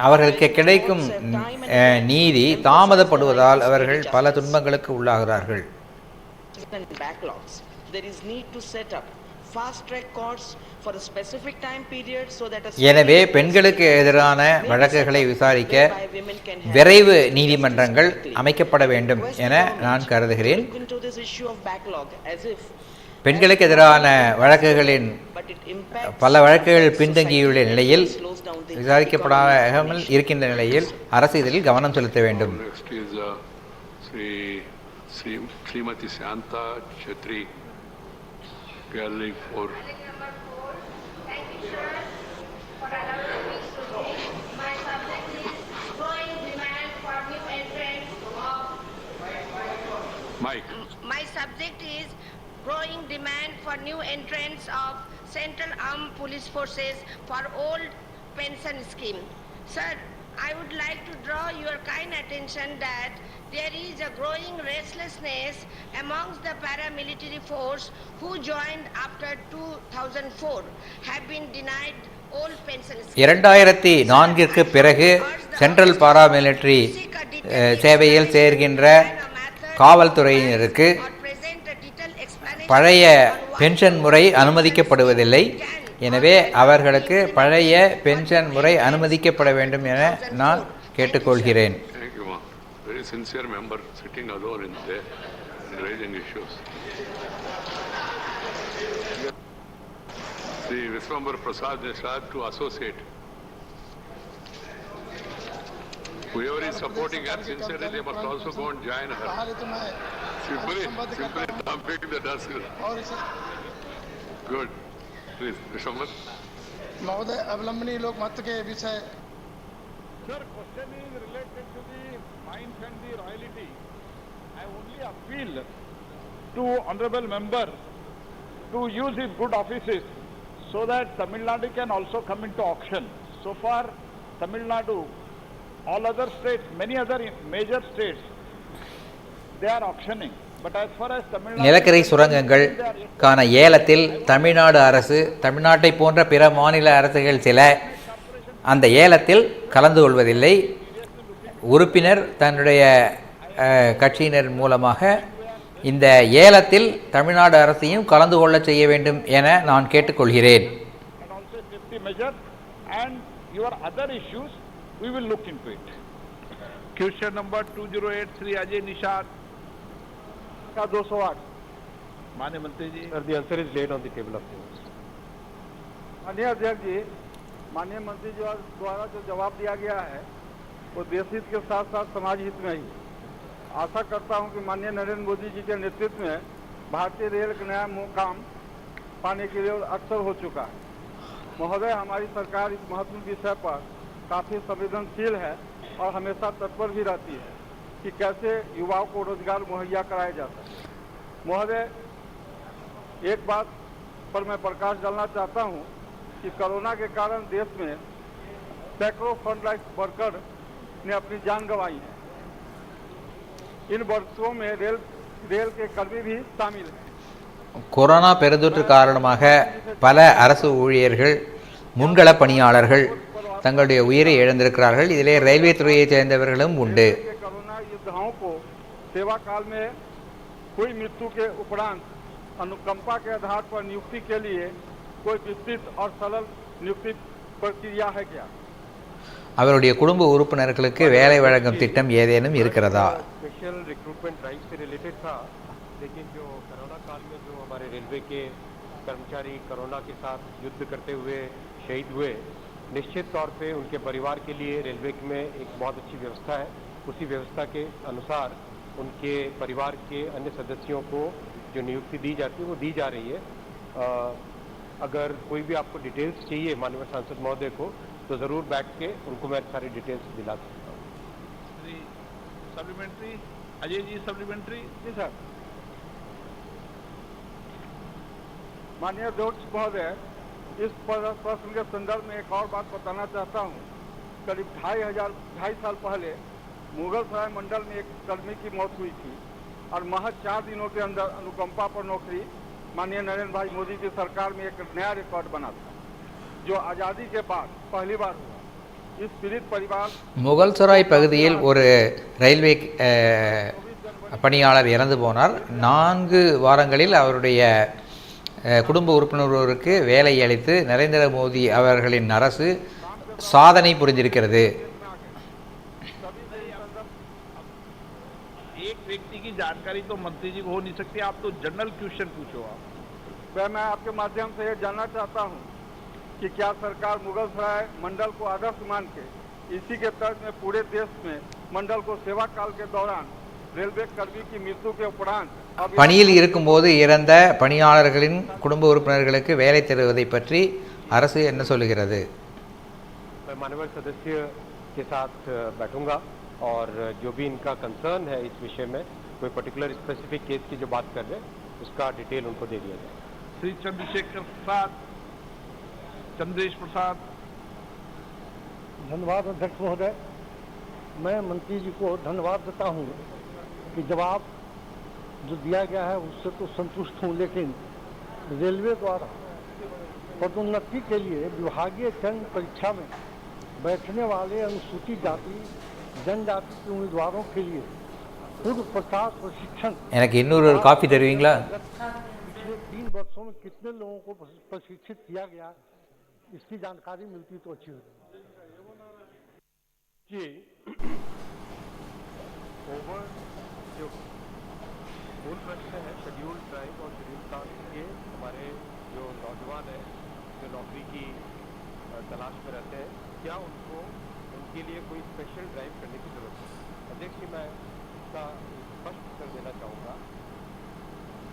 அவர்களுக்கு கிடைக்கும் நீதி தாமதப்படுவதால் அவர்கள் பல துன்பங்களுக்கு உள்ளாகிறார்கள். எனவே பெண்களுக்கு எதிரான வழக்குகளை விசாரிக்க விரைவு நீதிமன்றங்கள் அமைக்கப்பட வேண்டும் என நான் கருதுகிறேன். பெண்களுக்கு எதிரான வழக்குகளின் பல வழக்குகள் பின்தங்கியுள்ள நிலையில் விசாரிக்கப்படாமல் இருக்கின்ற நிலையில் அரசு இதில் கவனம் செலுத்த வேண்டும். Srimati Shanta Chetri, Kerala for. Mike. My subject is growing demand for new entrants of Central Armed Police Forces for old pension scheme. Sir, I would like to draw your kind attention that there is a growing restlessness amongst the paramilitary force who joined after 2004 have been denied old pension scheme. 2004ற்கு பிறகு central paramilitary சேவையில் சேர்கின்ற காவல்துறையினருக்கு பழைய pension முறை அனுமதிக்கப்படுவதில்லை. எனவே அவர்களுக்கு பழைய pension முறை அனுமதிக்கப்பட வேண்டும் என நான் கேட்டுக்கொள்கிறேன். Very sincere member sitting alone in there and raising issues. The Viswambar Prasad Nishad to associate. Whoever is supporting her sincerely, they must also go and join her. Simply dumping the dust. Good. Please, Viswambar. महोदय अवलंबनी लोक मत के विषय. Sir, question is related to the mines and the royalty. I only appeal to honorable member to use his good offices so that Tamil Nadu can also come into auction. So far, Tamil Nadu, all other states, many other major states, they are auctioning. But as far as Tamil Nadu நிலக்கரி சுரங்கங்களுக்கான ஏலத்தில் தமிழ்நாடு அரசு, தமிழ்நாட்டை போன்ற பிற மாநில அரசுகள் சில அந்த ஏலத்தில் கலந்து கொள்வதில்லை. உறுப்பினர் தன்னுடைய கட்சியினர் மூலமாக இந்த ஏலத்தில் தமிழ்நாடு அரசையும் கலந்து கொள்ள செய்ய வேண்டும் என நான் கேட்டுக்கொள்கிறேன். and also safety measure and your other issues, we will look into it. Question number 2083 Ajay Nishad का 208. माननीय मंत्री जी. Sir, the answer is laid on the table of news. माननीय अध्यक्ष जी, माननीय मंत्री जी द्वारा जो जवाब दिया गया है वो देश हित के साथ साथ समाज हित में ही। आशा करता हूं कि माननीय नरेंद्र मोदी जी के नेतृत्व में भारतीय रेल का नया मुकाम पाने के लिए अक्सर हो चुका है। महोदय, हमारी सरकार इस महत्वपूर्ण विषय पर काफी संवेदनशील है और हमेशा तत्पर भी रहती है कि कैसे युवाओं को रोजगार मुहैया कराया जाता है। महोदय, एक बात पर मैं प्रकाश डालना चाहता हूं कि कोरोना के कारण देश में सैकड़ों फ्रंटलाइन वर्कर ने अपनी जान गंवाई है। इन वर्षों में रेल के कर्मी भी शामिल हैं। கொரோனா பெருந்தொற்று காரணமாக பல அரசு ஊழியர்கள், முன்கள பணியாளர்கள் தங்களுடைய உயிரை இழந்திருக்கிறார்கள். இதிலே ரயில்வே துறையைச் சேர்ந்தவர்களும் உண்டு. कोरोना योद्धाओं को सेवा काल में हुई मृत्यु के उपरांत अनुकंपा के आधार पर नियुक्ति के लिए कोई विस्तृत और सरल नियुक्ति प्रक्रिया है क्या? அவருடைய குடும்ப உறுப்பினர்களுக்கு வேலை வழங்கும் திட்டம் ஏதேனும் இருக்கிறதா? स्पेशल रिक्रूटमेंट ड्राइव से रिलेटेड था, लेकिन जो कोरोना काल में जो हमारे रेलवे के कर्मचारी कोरोना के साथ युद्ध करते हुए शहीद हुए, निश्चित तौर पे उनके परिवार के लिए रेलवे में एक बहुत अच्छी व्यवस्था है। उसी व्यवस्था के अनुसार उनके परिवार के अन्य सदस्यों को जो नियुक्ति दी जाती है वो दी जा रही है। अगर कोई भी आपको डिटेल्स चाहिए माननीय सांसद महोदय को, तो ज़रूर बैठ के उनको मैं सारी डिटेल्स दिला सकता हूँ। सप्लीमेंट्री अजय जी, सप्लीमेंट्री जी सर। माननीय अध्यक्ष महोदय, इस प्रश्न के संदर्भ में एक और बात बताना चाहता हूँ। करीब 2.5 साल पहले मुगल सराय मंडल में एक कर्मी की मौत हुई थी और महज 4 दिनों के अंदर अनुकंपा पर नौकरी माननीय नरेंद्र भाई मोदी की सरकार में एक नया रिकॉर्ड बना था, जो आज़ादी के बाद पहली बार हुआ। इस पीड़ित परिवार முகல் சராய் பகுதியில் ஒரு ரயில்வே பணியாளர் இறந்து போனார். 4 வாரங்களில் அவருடைய குடும்ப உறுப்பினருக்கு வேலை அளித்து நரேந்திர மோடி அவர்களின் அரசு சாதனை புரிந்திருக்கிறது. एक व्यक्ति की जानकारी तो मंत्री जी को हो नहीं सकती, आप तो जनरल क्वेश्चन पूछो। आप मैं आपके माध्यम से ये जानना चाहता हूँ कि क्या सरकार मुगल सराय मंडल को आदर्श मान के इसी के तर्ज में पूरे देश में मंडल को सेवा काल के दौरान रेलवे कर्मी की मृत्यु के उपरांत பணியில் இருக்கும்போது இறந்த பணியாளர்களின் குடும்ப உறுப்பினர்களுக்கு வேலை தருவதை பற்றி அரசு என்ன சொல்லுகிறது? मैं माननीय सदस्य के साथ बैठूंगा और जो भी इनका कंसर्न है इस विषय में, कोई पर्टिकुलर स्पेसिफिक केस की जो बात कर रहे हैं उसका डिटेल उनको दे दिया जाए। श्री चंद्रशेखर प्रसाद, चंद्रेश प्रसाद। धन्यवाद अध्यक्ष महोदय। मैं मंत्री जी को धन्यवाद देता हूं कि जवाब जो दिया गया है उससे तो संतुष्ट हूं, लेकिन रेलवे द्वारा पदोन्नति के लिए विभागीय चयन परीक्षा में बैठने वाले अनुसूचित जाति जनजाति के उम्मीदवारों के लिए पूर्व प्रकाश प्रशिक्षण எனக்கு இன்னொரு காபி தருவீங்களா? पिछले 3 वर्षों में कितने लोगों को प्रशिक्षित किया गया, इसकी जानकारी मिलती तो अच्छी होती। जी, ओवर जो मूल प्रश्न है शेड्यूल्ड ट्राइब और शेड्यूल्ड कास्ट के हमारे जो नौजवान हैं जो नौकरी की तलाश में रहते हैं, क्या उनके लिए कोई स्पेशल ड्राइव करने की जरूरत है? अध्यक्ष जी, मैं इसका स्पष्ट उत्तर देना चाहूँगा।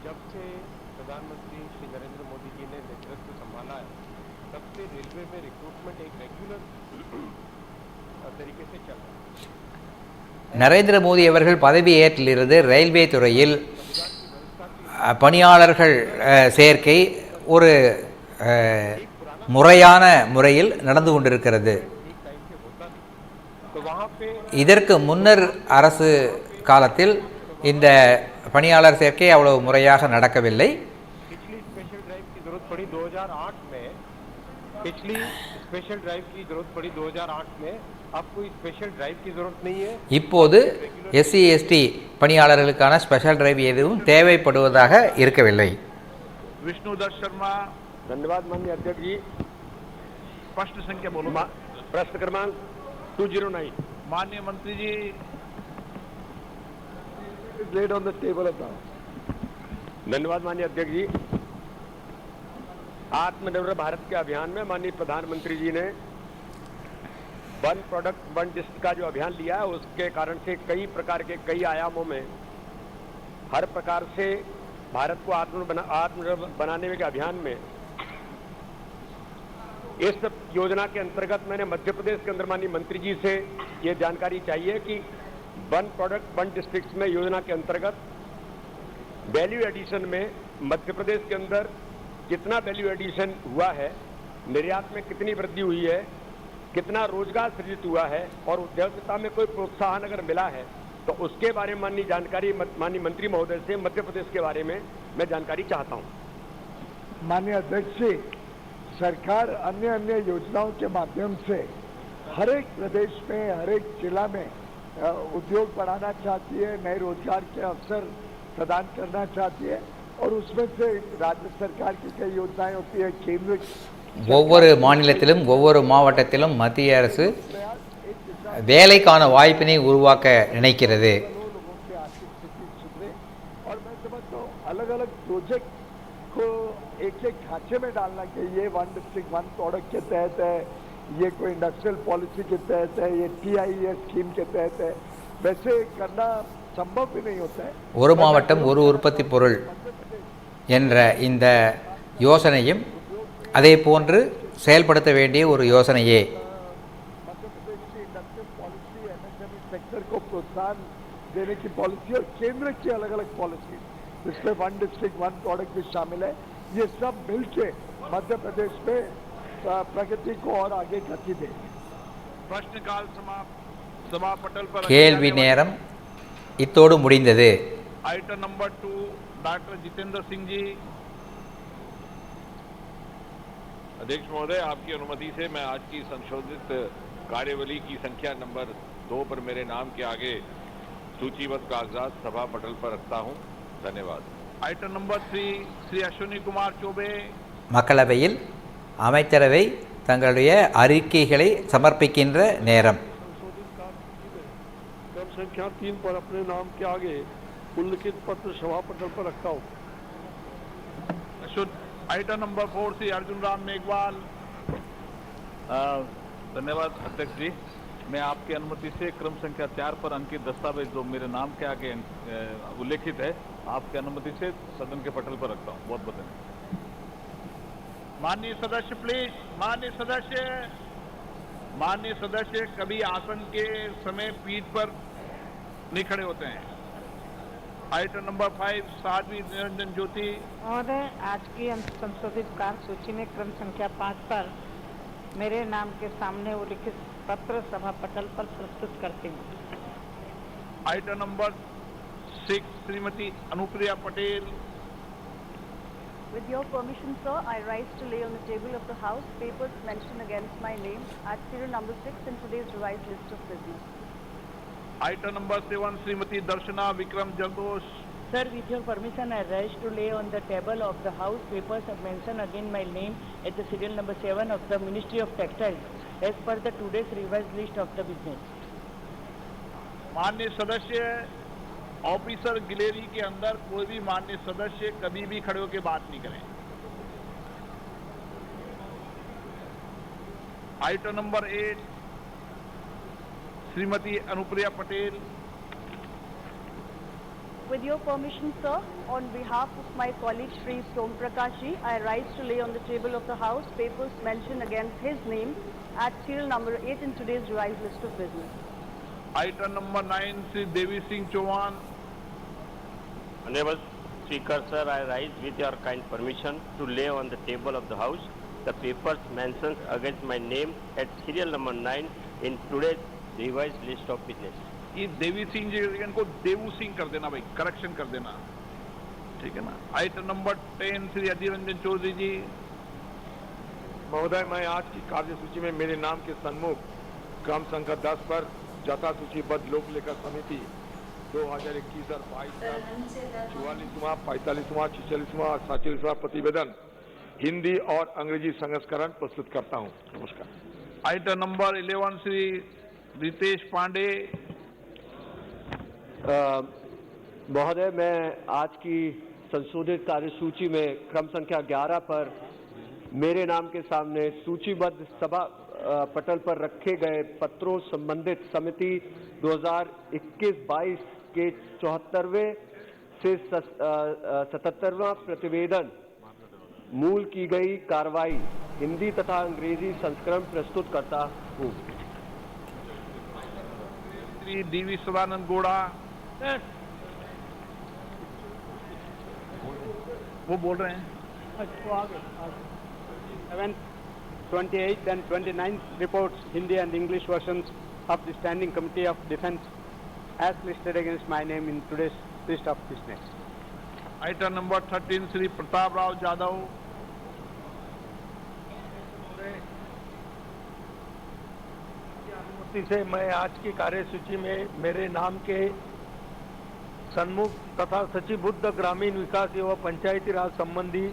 जब से प्रधानमंत्री श्री नरेंद्र मोदी जी ने नेतृत्व संभाला है, तब से रेलवे में रिक्रूटमेंट एक रेगुलर तरीके से चल रहा है। நரேந்திர மோடி அவர்கள் பதவியேற்றிலிருந்து ரயில்வே துறையில் பணியாளர்கள் சேர்க்கை ஒரு முறையான முறையில் நடந்து கொண்டிருக்கிறது. இதற்கு முன்னர் அரசு காலத்தில் இந்த பணியாளர் சேர்க்கை அவ்வளவு முறையாக நடக்கவில்லை. पिछली स्पेशल ड्राइव की जरूरत पड़ी 2008 में, पिछली स्पेशल ड्राइव की जरूरत पड़ी 2008 में, अब कोई स्पेशल ड्राइव की जरूरत नहीं है. இப்போது எஸ்சி எஸ்டி பணியாளர்களுக்கான ஸ்பெஷல் டிரைவ் எதுவும் தேவைப்படுவதாக இருக்கவில்லை. विष्णुदत्त शर्मा. धन्यवाद माननीय अध्यक्ष जी. प्रश्न संख्या बोलो. प्रश्न क्रमांक 209. माननीय मंत्री जी. laid on the table of the House. धन्यवाद माननीय अध्यक्ष जी. आत्मनिर्भर भारत के अभियान में माननीय प्रधानमंत्री जी ने वन प्रोडक्ट वन डिस्ट्रिक्ट का जो अभियान लिया है उसके कारण से कई प्रकार के कई आयामों में हर प्रकार से भारत को आत्मनिर्भर बनाने के अभियान में इस योजना के अंतर्गत मैंने मध्य प्रदेश के अंदर माननीय मंत्री जी से ये जानकारी चाहिए कि वन प्रोडक्ट वन डिस्ट्रिक्ट में योजना के अंतर्गत वैल्यू एडिशन में मध्य प्रदेश के अंदर कितना वैल्यू एडिशन हुआ है, निर्यात में कितनी वृद्धि हुई है, कितना रोजगार सृजित हुआ है और उद्योगिता में कोई प्रोत्साहन अगर मिला है तो उसके बारे में माननीय जानकारी माननीय मंत्री महोदय से मध्य प्रदेश के बारे में मैं जानकारी चाहता हूं. माननीय अध्यक्ष जी, सरकार अन्य अन्य योजनाओं के माध्यम से हर एक प्रदेश में हर एक जिला में उद्योग बढ़ाना चाहती है, नए रोजगार के अवसर प्रदान करना चाहती है और उसमें से राज्य सरकार की कई योजनाएं होती है. केंद्र ஒவ்வொரு மாநிலத்திலும் ஒவ்வொரு மாவட்டத்திலும் மத்திய அரசு வேலைக்கான வாய்ப்பினை உருவாக்க நினைக்கிறது. और मैं समझता हूँ अलग अलग प्रोजेक्ट को एक एक ढांचे में डालना कि ये वन डिस्ट्रिक्ट वन प्रोडक्ट के तहत है, ये कोई इंडस्ट्रियल पॉलिसी के तहत है, ये TIS स्कीम के तहत है, वैसे करना संभव भी नहीं होता है. ஒரு மாவட்டம் ஒரு உற்பத்தி பொருள் என்ற இந்த யோசனையும் அதே போன்று செயல்படுத்த வேண்டிய ஒரு யோசனையே. मध्य प्रदेश की इंडस्ट्रियल पॉलिसी MSME सेक्टर को प्रोत्साहन देने की पॉलिसी और केंद्र की अलग अलग पॉलिसी जिसमें वन डिस्ट्रिक्ट वन प्रोडक्ट भी शामिल है, ये सब मिलके मध्य प्रदेश में प्रगति को और आगे गति देंगे. प्रश्नकाल समाप्त. सभा पटल पर கேள்வி நேரம் இத்தோடு முடிந்தது. Item number 2 doctor Jitendra Singh ji. अध्यक्ष महोदय, आपकी अनुमति से मैं आज की संशोधित कार्यवली की संख्या नंबर 2 पर मेरे नाम के आगे सूचीबद्ध कागजात सभा पटल पर रखता हूं. धन्यवाद. Item number 3 Shri Ashwini Kumar Choubey. மக்களவையில் அமைச்சரவை தங்களுடைய அறிக்கைகளை சமர்ப்பிக்கின்ற நேரம். क्रम संख्या 3 पर अपने नाम के आगे उल्लिखित पत्र सभा पटल पर रखता हूं. Item number 4 Shri Arjun Ram Meghwal. धन्यवाद अध्यक्ष जी. मैं आपकी अनुमति से क्रम संख्या 4 पर अंकित दस्तावेज जो मेरे नाम के आगे उल्लेखित है, आपकी अनुमति से सदन के पटल पर रखता हूँ. बहुत बहुत धन्यवाद. माननीय सदस्य प्लीज. माननीय सदस्य कभी आसन के समय पीठ पर नहीं खड़े होते हैं. Item number 5 Sadhvi Niranjan Jyoti. महोदय, आज की संशोधित कार्य सूची में क्रम संख्या 5 पर मेरे नाम के सामने उल्लिखित पत्र सभा पटल पर प्रस्तुत करती हूँ. Item number 6 Shrimati Anupriya Patel. With your permission, sir, I rise to lay on the table of the House papers mentioned against my name at serial number 6 in today's revised list of business. Item number 7 Shrimati Darshana Vikram Jardosh. Sir, with your permission, I rise to lay on the table of the House papers mentioned against my name at the serial number 7 of the Ministry of Textiles as per the today's revised list of the business. माननीय सदस्य, officer gallery के अंदर कोई भी माननीय सदस्य कभी भी खड़े होकर बात नहीं करें. Item number 8 Shrimati Anupriya Patel. With your permission, sir, on behalf of my colleague Shri Som Prakash ji, I rise to lay on the table of the House papers mentioned against his name at serial number 8 in today's revised list of business. Item number 9 Shri Devi Singh Chauhan. Honorable Speaker, sir, I rise with your kind permission to lay on the table of the House the papers mentioned against my name at serial number 9 in today's revised list of business. ये देवी सिंह जी इनको देवू सिंह कर देना भाई, correction कर देना, ठीक है ना। आइटम नंबर 10 श्री अधीर रंजन चौधरी जी। महोदय, मैं आज की कार्यसूची में मेरे नाम के सन्मुख क्रम संख्या 10 पर जथा सूचीबद्ध लोक लेखा समिति 2021 और 22 का 44वां, 45वां, 46वां और 47वां प्रतिवेदन हिंदी और अंग्रेजी संस्करण प्रस्तुत करता हूं। नमस्कार। Item number 11 Shri Ritesh Pandey. महोदय, मैं आज की संशोधित कार्यसूची में क्रम संख्या 11 पर मेरे नाम के सामने सूचीबद्ध सभा पटल पर रखे गए पत्रों संबंधित समिति 2021-22 के 74वें से 77वां प्रतिवेदन मूल की गई कार्रवाई हिंदी तथा अंग्रेजी संस्करण प्रस्तुत करता हूँ। श्री डीवी सदानंद गौड़ा। वो बोल रहे हैं। 7th, 28th and 29th reports, Hindi and English versions of the Standing Committee of Defence as listed against my name in today's list of business. Item number 13, Sri Pratap Rao Jadhav. से मैं आज की कार्यसूची में मेरे नाम के सन्मुख तथा सचिबुद्ध ग्रामीण विकास एवं पंचायती राज संबंधी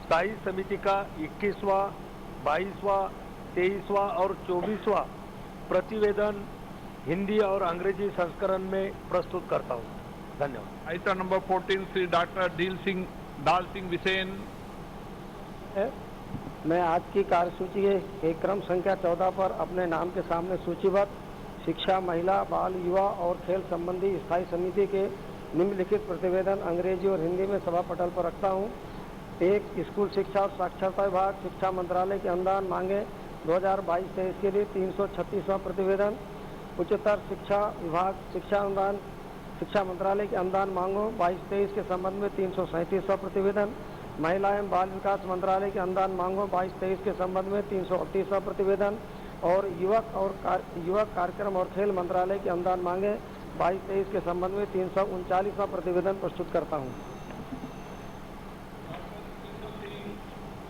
स्थायी समिति का 21वां, 22वां, 23वां और 24वां प्रतिवेदन हिंदी और अंग्रेजी संस्करण में प्रस्तुत करता हूं। धन्यवाद। आइटम नंबर 14 श्री डॉक्टर दाल सिंह बिसेन। मैं आज की कार्यसूची के क्रम संख्या 14 पर अपने नाम के सामने सूचीबद्ध शिक्षा, महिला, बाल, युवा और खेल संबंधी स्थायी समिति के निम्नलिखित प्रतिवेदन अंग्रेजी और हिंदी में सभा पटल पर रखता हूं। 1. स्कूल शिक्षा और साक्षरता विभाग, शिक्षा मंत्रालय के अनुदान मांगे 2022-23 के लिए 336वां प्रतिवेदन। उच्चतर शिक्षा विभाग, शिक्षा मंत्रालय के अनुदान मांगों 22-23 के संबंध में 337वां प्रतिवेदन। महिला एवं बाल विकास मंत्रालय के अनुदान मांगों 22-23 के संबंध में 338वां प्रतिवेदन और युवक कार्यक्रम और खेल मंत्रालय के अनुदान मांगे 22-23 के संबंध में 339वां प्रतिवेदन प्रस्तुत करता हूं।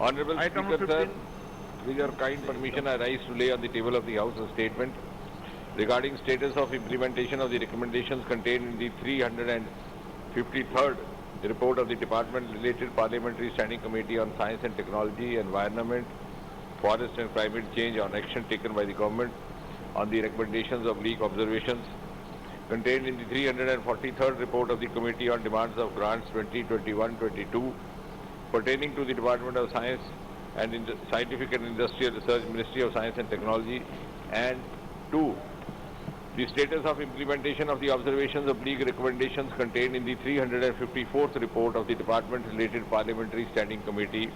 Honorable Speaker, sir, with your kind permission, I rise to lay on the table of the House a statement regarding status of implementation of the recommendations contained in the 353rd report of the Department-related Parliamentary Standing Committee on Science and Technology, Environment, Forest and Climate Change on action taken by the government on the recommendations of leak observations contained in the 343rd report of the Committee on Demands of Grants 2021-22 pertaining to the Department of Science and Scientific and Industrial Research, Ministry of Science and Technology, and 2. The status of implementation of the observations of league recommendations contained in the 354th report of the Department-related Parliamentary Standing Committee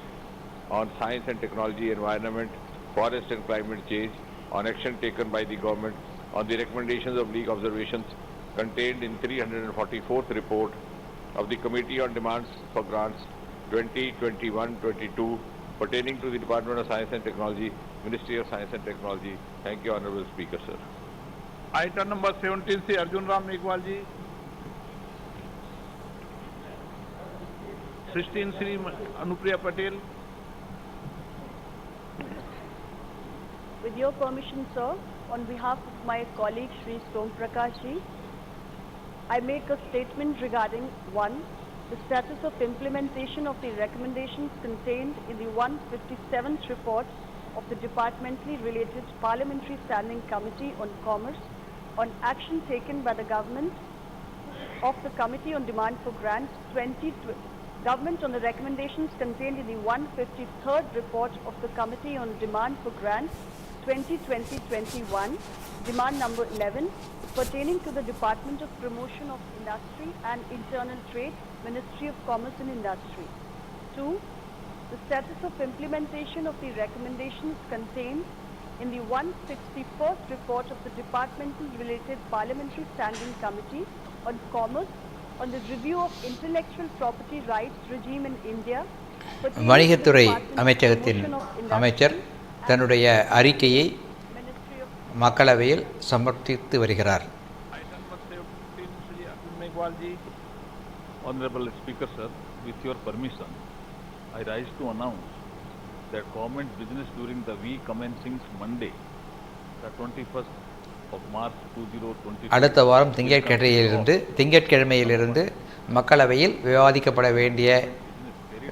on Science and Technology, Environment, Forest and Climate Change on action taken by the government on the recommendations of league observations contained in 344th report of the Committee on Demands for Grants 2021-22 pertaining to the Department of Science and Technology, Ministry of Science and Technology. Thank you, Honorable Speaker, sir. Item number 17 से अर्जुन राम मेघवाल जी। 16 Shri Anupriya Patel. With your permission, sir, on behalf of my colleague Shri Som Prakash ji, I make a statement regarding 1. The status of implementation of the recommendations contained in the 157th report of the departmentally related Parliamentary Standing Committee on Commerce on action taken by the government of the Committee on Demand for Grants Government on the recommendations contained in the 153rd report of the Committee on Demand for Grants 2020-21, demand number 11, pertaining to the Department of Promotion of Industry and Internal Trade, Ministry of Commerce and Industry. 2. The status of implementation of the recommendations contained in the 161st report of the Departmental Related Parliamentary Standing Committee on Commerce on the review of intellectual property rights regime in India. வணிகத்துறை அமைச்சகத்தின் அமைச்சர் தன்னுடைய அறிக்கையை மக்களவையில் சமர்ப்பித்து வருகிறார். Megwal ji. Honorable Speaker sir, with your permission, I rise to announce that government business during the week commencing Monday, the 21st of March 2022. அடுத்த வாரம் திங்கட்கிழமையிலிருந்து மக்களவையில் விவாதிக்கப்பட வேண்டிய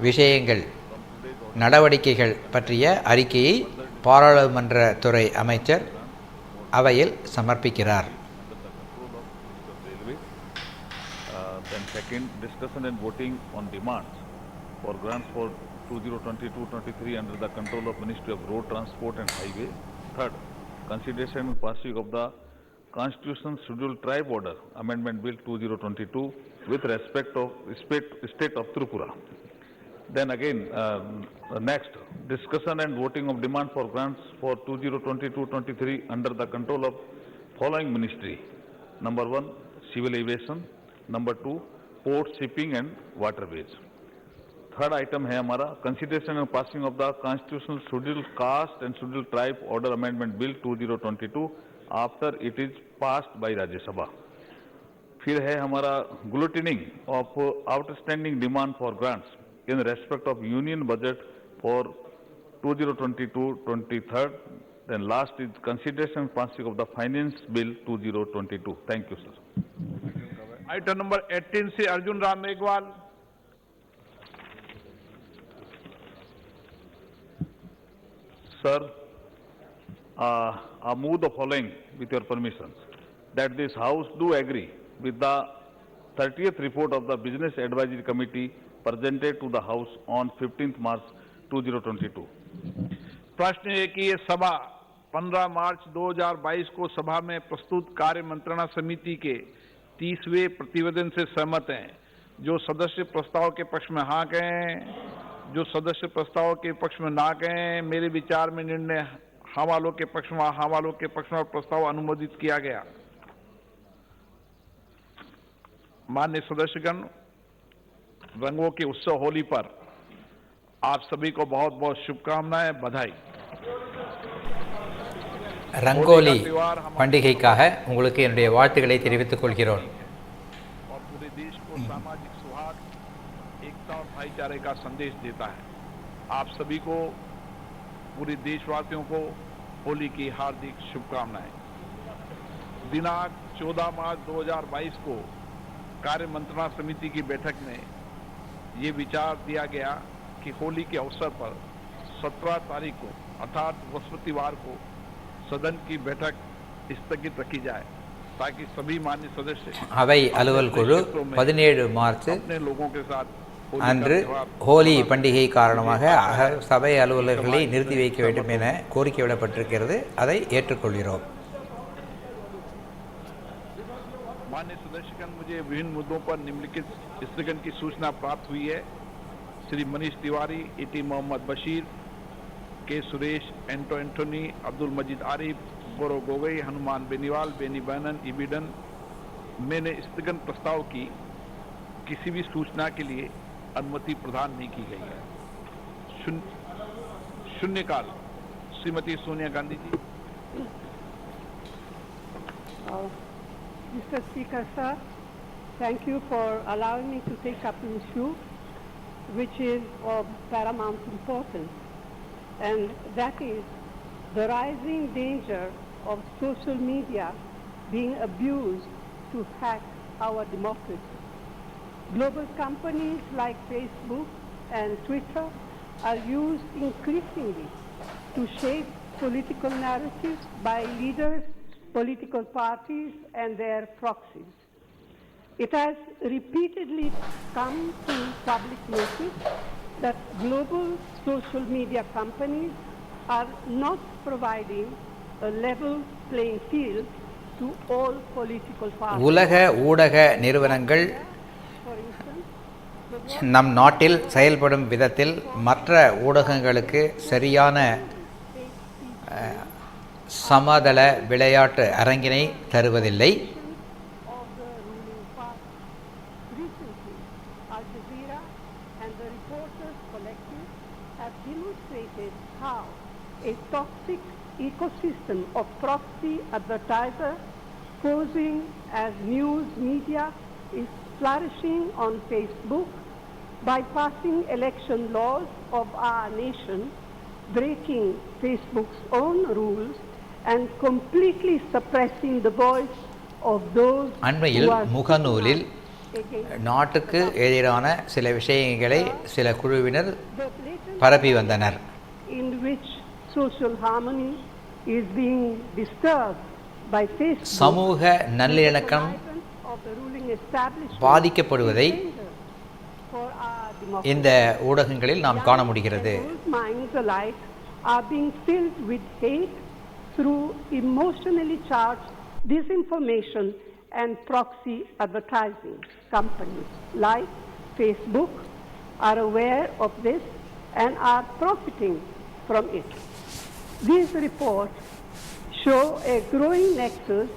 விஷயங்கள் நடவடிக்கைகள் பற்றிய அறிக்கையை பாராளுமன்ற துறை அமைச்சர் அவையில் சமர்ப்பிக்கிறார். Then second, discussion and voting on demands for grants for 2022-23 under the control of Ministry of Road Transport and Highway. Third, consideration and passing of the Constitution Scheduled Tribe Order Amendment Bill 2022 with respect of state of Tripura. Then again, next, discussion and voting of demand for grants for 2022-23 under the control of following ministry. Number 1, civil aviation. Number 2, port, shipping and waterways. Third item है हमारा consideration and passing of the Constitutional Scheduled Caste and Scheduled Tribe Order Amendment Bill 2022 after it is passed by Rajya Sabha. फिर है हमारा glutening of outstanding demand for grants in respect of union budget for 2022-23. Then last is consideration and passing of the Finance Bill 2022. Thank you, sir. Item number 18 से Arjun Ram Meghwal. Sir, I move the following with your permissions, that this House do agree with the 30th report of the Business Advisory Committee presented to the House on 15th March 2022. प्रश्न है कि ये सभा 15 मार्च 2022 को सभा में प्रस्तुत कार्य मंत्रणा समिति के 30वें प्रतिवेदन से सहमत हैं. जो सदस्य प्रस्ताव के पक्ष में हाँ कहें, जो सदस्य प्रस्ताव के पक्ष में ना कहें. मेरे विचार में निर्णय हाँ वालों के पक्ष में, हाँ वालों के पक्ष में प्रस्ताव अनुमोदित किया गया. माननीय सदस्यगण, रंगों के उत्सव होली पर आप सभी को बहुत बहुत शुभकामनाएं, बधाई. ரங்கோலி பண்டிகைக்காக உங்களுக்கு என்னுடைய வாழ்த்துக்களை தெரிவித்துக் கொள்கிறோம். और पूरे देश को सामाजिक सौहार्द, एकता और भाईचारे का संदेश देता है. आप सभी को, पूरे देशवासियों को होली की हार्दिक शुभकामनाएं. दिनांक 14 मार्च 2022 को कार्य मंत्रणा समिति की बैठक में ये विचार दिया गया कि होली के अवसर पर 17 तारीख को अर्थात बृहस्पतिवार को सदन की बैठक स्थगित रखी जाए ताकि सभी माननीय सदस्य அவை அலுவல் குழு 17 மார்ச் அன்று ஹோலி பண்டிகை காரணமாக சபை அலுவலர்களை நிறுத்தி வைக்க வேண்டும் என கோரிக்கை விடப்பட்டிருக்கிறது. அதை ஏற்றுக்கொள்கிறோம். माननीय सदस्यगण, मुझे विभिन्न मुद्दों पर निम्नलिखित स्थगन की सूचना प्राप्त हुई है. श्री मनीष तिवारी, एटी मोहम्मद बशीर, के सुरेश, एंटोनी, अब्दुल मजीद आरिफ, गौरव गोगई, हनुमान बेनीवाल, बेनी बैनन, इबिडन. मैंने स्थगन प्रस्ताव की किसी भी सूचना के लिए अनुमति प्रदान नहीं की गई है. शून्यकाल Shrimati Sonia Gandhi ji. Mr. Speaker, sir, thank you for allowing me to take up an issue which is of paramount importance, and that is the rising danger of social media being abused to hack our democracy. Global companies like Facebook and Twitter are used increasingly to shape political narratives by leaders, political parties and their proxies. It has repeatedly come to public notice that global social media companies are not providing a level playing field to all political parties. உலக ஊடக நிறுவனங்கள் நம் நாட்டில் செயல்படும் விதத்தில் மற்ற ஊடகங்களுக்கு சரியான சமதள விளையாட்டு அரங்கினை தருவதில்லை. A toxic ecosystem of proxy advertisers posing as news media is flourishing on Facebook by passing election laws of our nation, breaking Facebook's own rules and completely suppressing the voice of those அண்மையில் who are முகநூலில் நாட்டுக்கு எதிரான சில விஷயங்களை சில குழுவினர் பரப்பி வந்தனர். in which social harmony is being disturbed by Facebook. சமூக நல்லிணக்கம் of the ruling establishment பாதிக்கப்படுவதை for our democracy. இந்த ஊடகங்களில் நாம் காண முடிகிறது. Minds alike are being filled with hate through emotionally charged disinformation and proxy advertising. Companies like Facebook are aware of this and are profiting from it. These reports show a growing nexus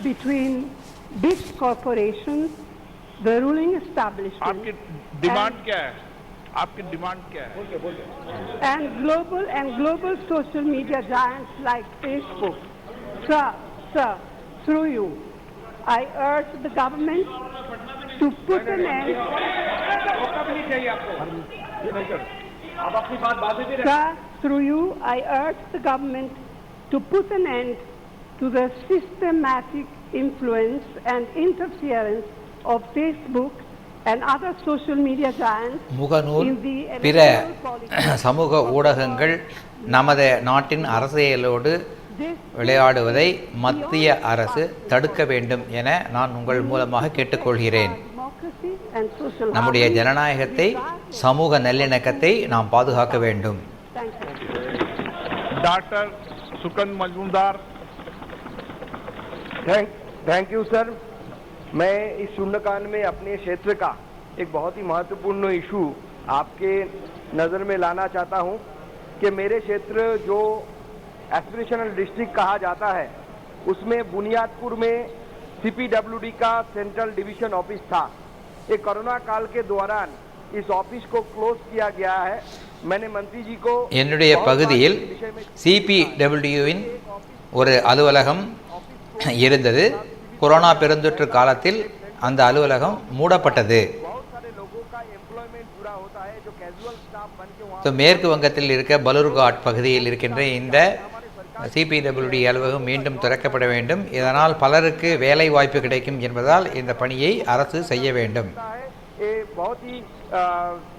between big corporations, the ruling establishment, आपकी demand क्या है? आपकी demand क्या है? and global social media giants like Facebook. Sir, through you, I urge the government to put an end. Sir, through you, I urge the government to put an end to the systematic influence and interference of Facebook and other social media giants முகநூல் in the பிற electoral politics. சமூக ஊடகங்கள் நமது நாட்டின் அரசியலோடு விளையாடுவதை மத்திய அரசு தடுக்க வேண்டும் என நான் உங்கள் மூலமாக கேட்டுக்கொள்கிறேன். நம்முடைய ஜனநாயகத்தை, சமூக நல்லிணக்கத்தை நாம் பாதுகாக்க வேண்டும். Doctor Sukanta Majumdar. Thank you sir. मैं इस शून्यकाल में अपने क्षेत्र का एक बहुत ही महत्वपूर्ण इशू आपके नज़र में लाना चाहता हूं कि मेरे क्षेत्र जो एस्पिरेशनल डिस्ट्रिक्ट कहा जाता है उसमें बुनियादपुर में CPWD का सेंट्रल डिवीजन ऑफिस था. एक कोरोना काल के दौरान इस ऑफिस को क्लोज किया गया है. मैंने मंत्री जी को என்னுடைய பகுதியில் CPWDவின் ஒரு அலுவலகம் இருந்தது. கொரோனா பெருந்தொற்று காலத்தில் அந்த அலுவலகம் மூடப்பட்டது. மேற்கு வங்கத்தில் இருக்க பலூர்காட் பகுதியில் இருக்கின்ற இந்த CPWD அலுவலகம் மீண்டும் திறக்கப்பட வேண்டும். இதனால் பலருக்கு வேலை வாய்ப்பு கிடைக்கும் என்பதால் இந்த பணியை அரசு செய்ய வேண்டும். बहुत ही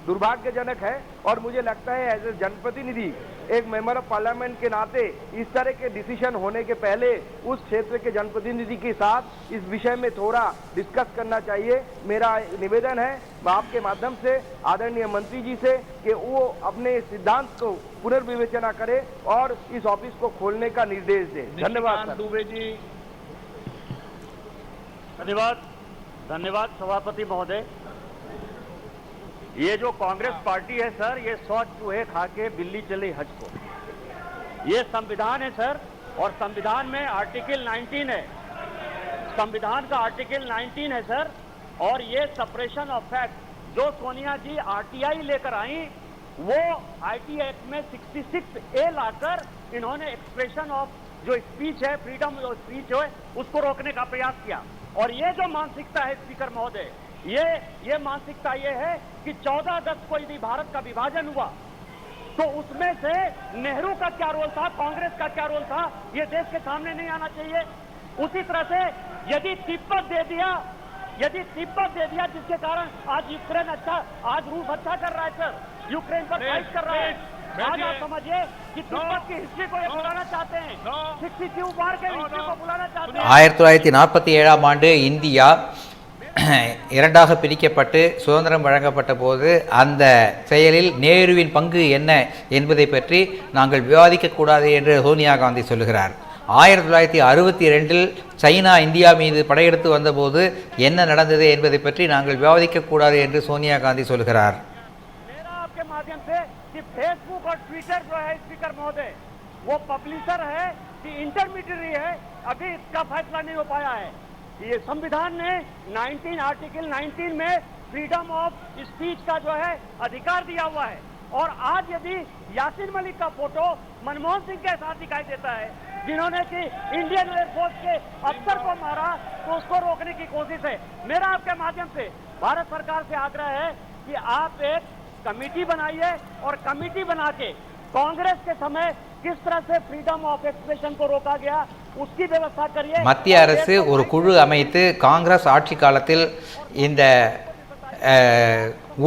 दुर्भाग्यजनक है और मुझे लगता है एज ए जनप्रतिनिधि, एक मेंबर ऑफ पार्लियामेंट के नाते इस तरह के डिसीजन होने के पहले उस क्षेत्र के जनप्रतिनिधि के साथ इस विषय में थोड़ा डिस्कस करना चाहिए. मेरा निवेदन है आपके माध्यम से आदरणीय मंत्री जी से कि वो अपने सिद्धांत को पुनर्विवेचना करे और इस ऑफिस को खोलने का निर्देश दे. धन्यवाद दुबे जी. धन्यवाद सभापति महोदय. ये जो कांग्रेस पार्टी है सर, ये 100 चूहे खा के बिल्ली चली हज को. ये संविधान है सर, और संविधान में आर्टिकल 19 है. संविधान का आर्टिकल 19 है सर, और ये सप्रेशन ऑफ फैक्ट जो सोनिया जी RTI लेकर आई, वो IT एक्ट में 66A लाकर इन्होंने एक्सप्रेशन ऑफ जो स्पीच है, फ्रीडम ऑफ स्पीच है, उसको रोकने का प्रयास किया. और ये जो मानसिकता है स्पीकर महोदय, ये मानसिकता ये है कि 14 अगस्त को यदि भारत का विभाजन हुआ तो उसमें से नेहरू का क्या रोल था, कांग्रेस का क्या रोल था, ये देश के सामने नहीं आना चाहिए. उसी तरह से यदि तिब्बत दे दिया जिसके कारण आज यूक्रेन आज रूस अच्छा कर रहा है सर, यूक्रेन पर फाइट कर रहा है. आज आप समझिए कि तिब्बत की हिस्ट्री को ये बुलाना चाहते हैं, 62 बार के हिस्ट्री को बुलाना चाहते हैं. 1947 ஆண்டு இந்தியா இரண்டாக பிரிக்கப்பட்டு சுதந்திரம் வழங்கப்பட்ட போது அந்த செயலில் நேருவின் பங்கு என்ன என்பதை பற்றி நாங்கள் விவாதிக்கக்கூடாது என்று சோனியா காந்தி சொல்லுகிறார். 1962 சைனா இந்தியா மீது படையெடுத்து வந்தபோது என்ன நடந்தது என்பதை பற்றி நாங்கள் விவாதிக்கக்கூடாது என்று சோனியா காந்தி சொல்கிறார். फेसबुक और ट्विटर जो है स्पीकर महोदय, वो पब्लिशर है कि इंटरमीडियरी है, अभी इसका फैसला नहीं हो पाया है. ये संविधान ने आर्टिकल 19 में फ्रीडम ऑफ स्पीच का जो है अधिकार दिया हुआ है. और आज यदि यासीन मलिक का फोटो मनमोहन सिंह के साथ दिखाई देता है जिन्होंने कि इंडियन एयरफोर्स के अफसर को मारा, तो उसको रोकने की कोशिश है। मेरा आपके माध्यम से भारत सरकार से आग्रह है कि आप एक कमेटी बनाइए और कमेटी बना के कांग्रेस के समय किस तरह से फ्रीडम ऑफ एक्सप्रेशन को रोका गया उसकी व्यवस्था करिए। மத்திய அரசு ஒரு குழு அமைத்து காங்கிரஸ் ஆட்சி காலத்தில் இந்த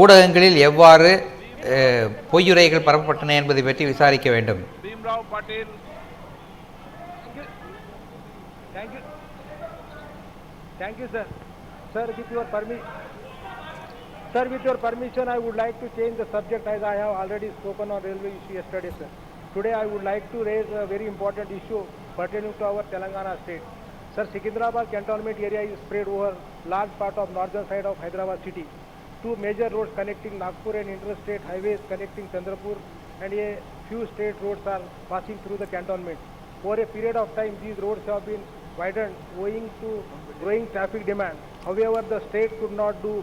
ஊடகங்களில் எவ்வாறு பொய்யுரைகள் பரப்பப்பட்டன என்பதை பற்றி விசாரிக்க வேண்டும். Thank you, sir. Sir, with your permission, I would like to change the subject as I have already spoken on railway issue yesterday, sir. Today, I would like to raise a very important issue pertaining to our Telangana state. Sir, Secunderabad cantonment area is spread over large part of northern side of Hyderabad city. Two major roads connecting Nagpur and interstate highways connecting Chandrapur and a few state roads are passing through the cantonment. For a period of time, these roads have been widened owing to growing traffic demand. However, the state could not do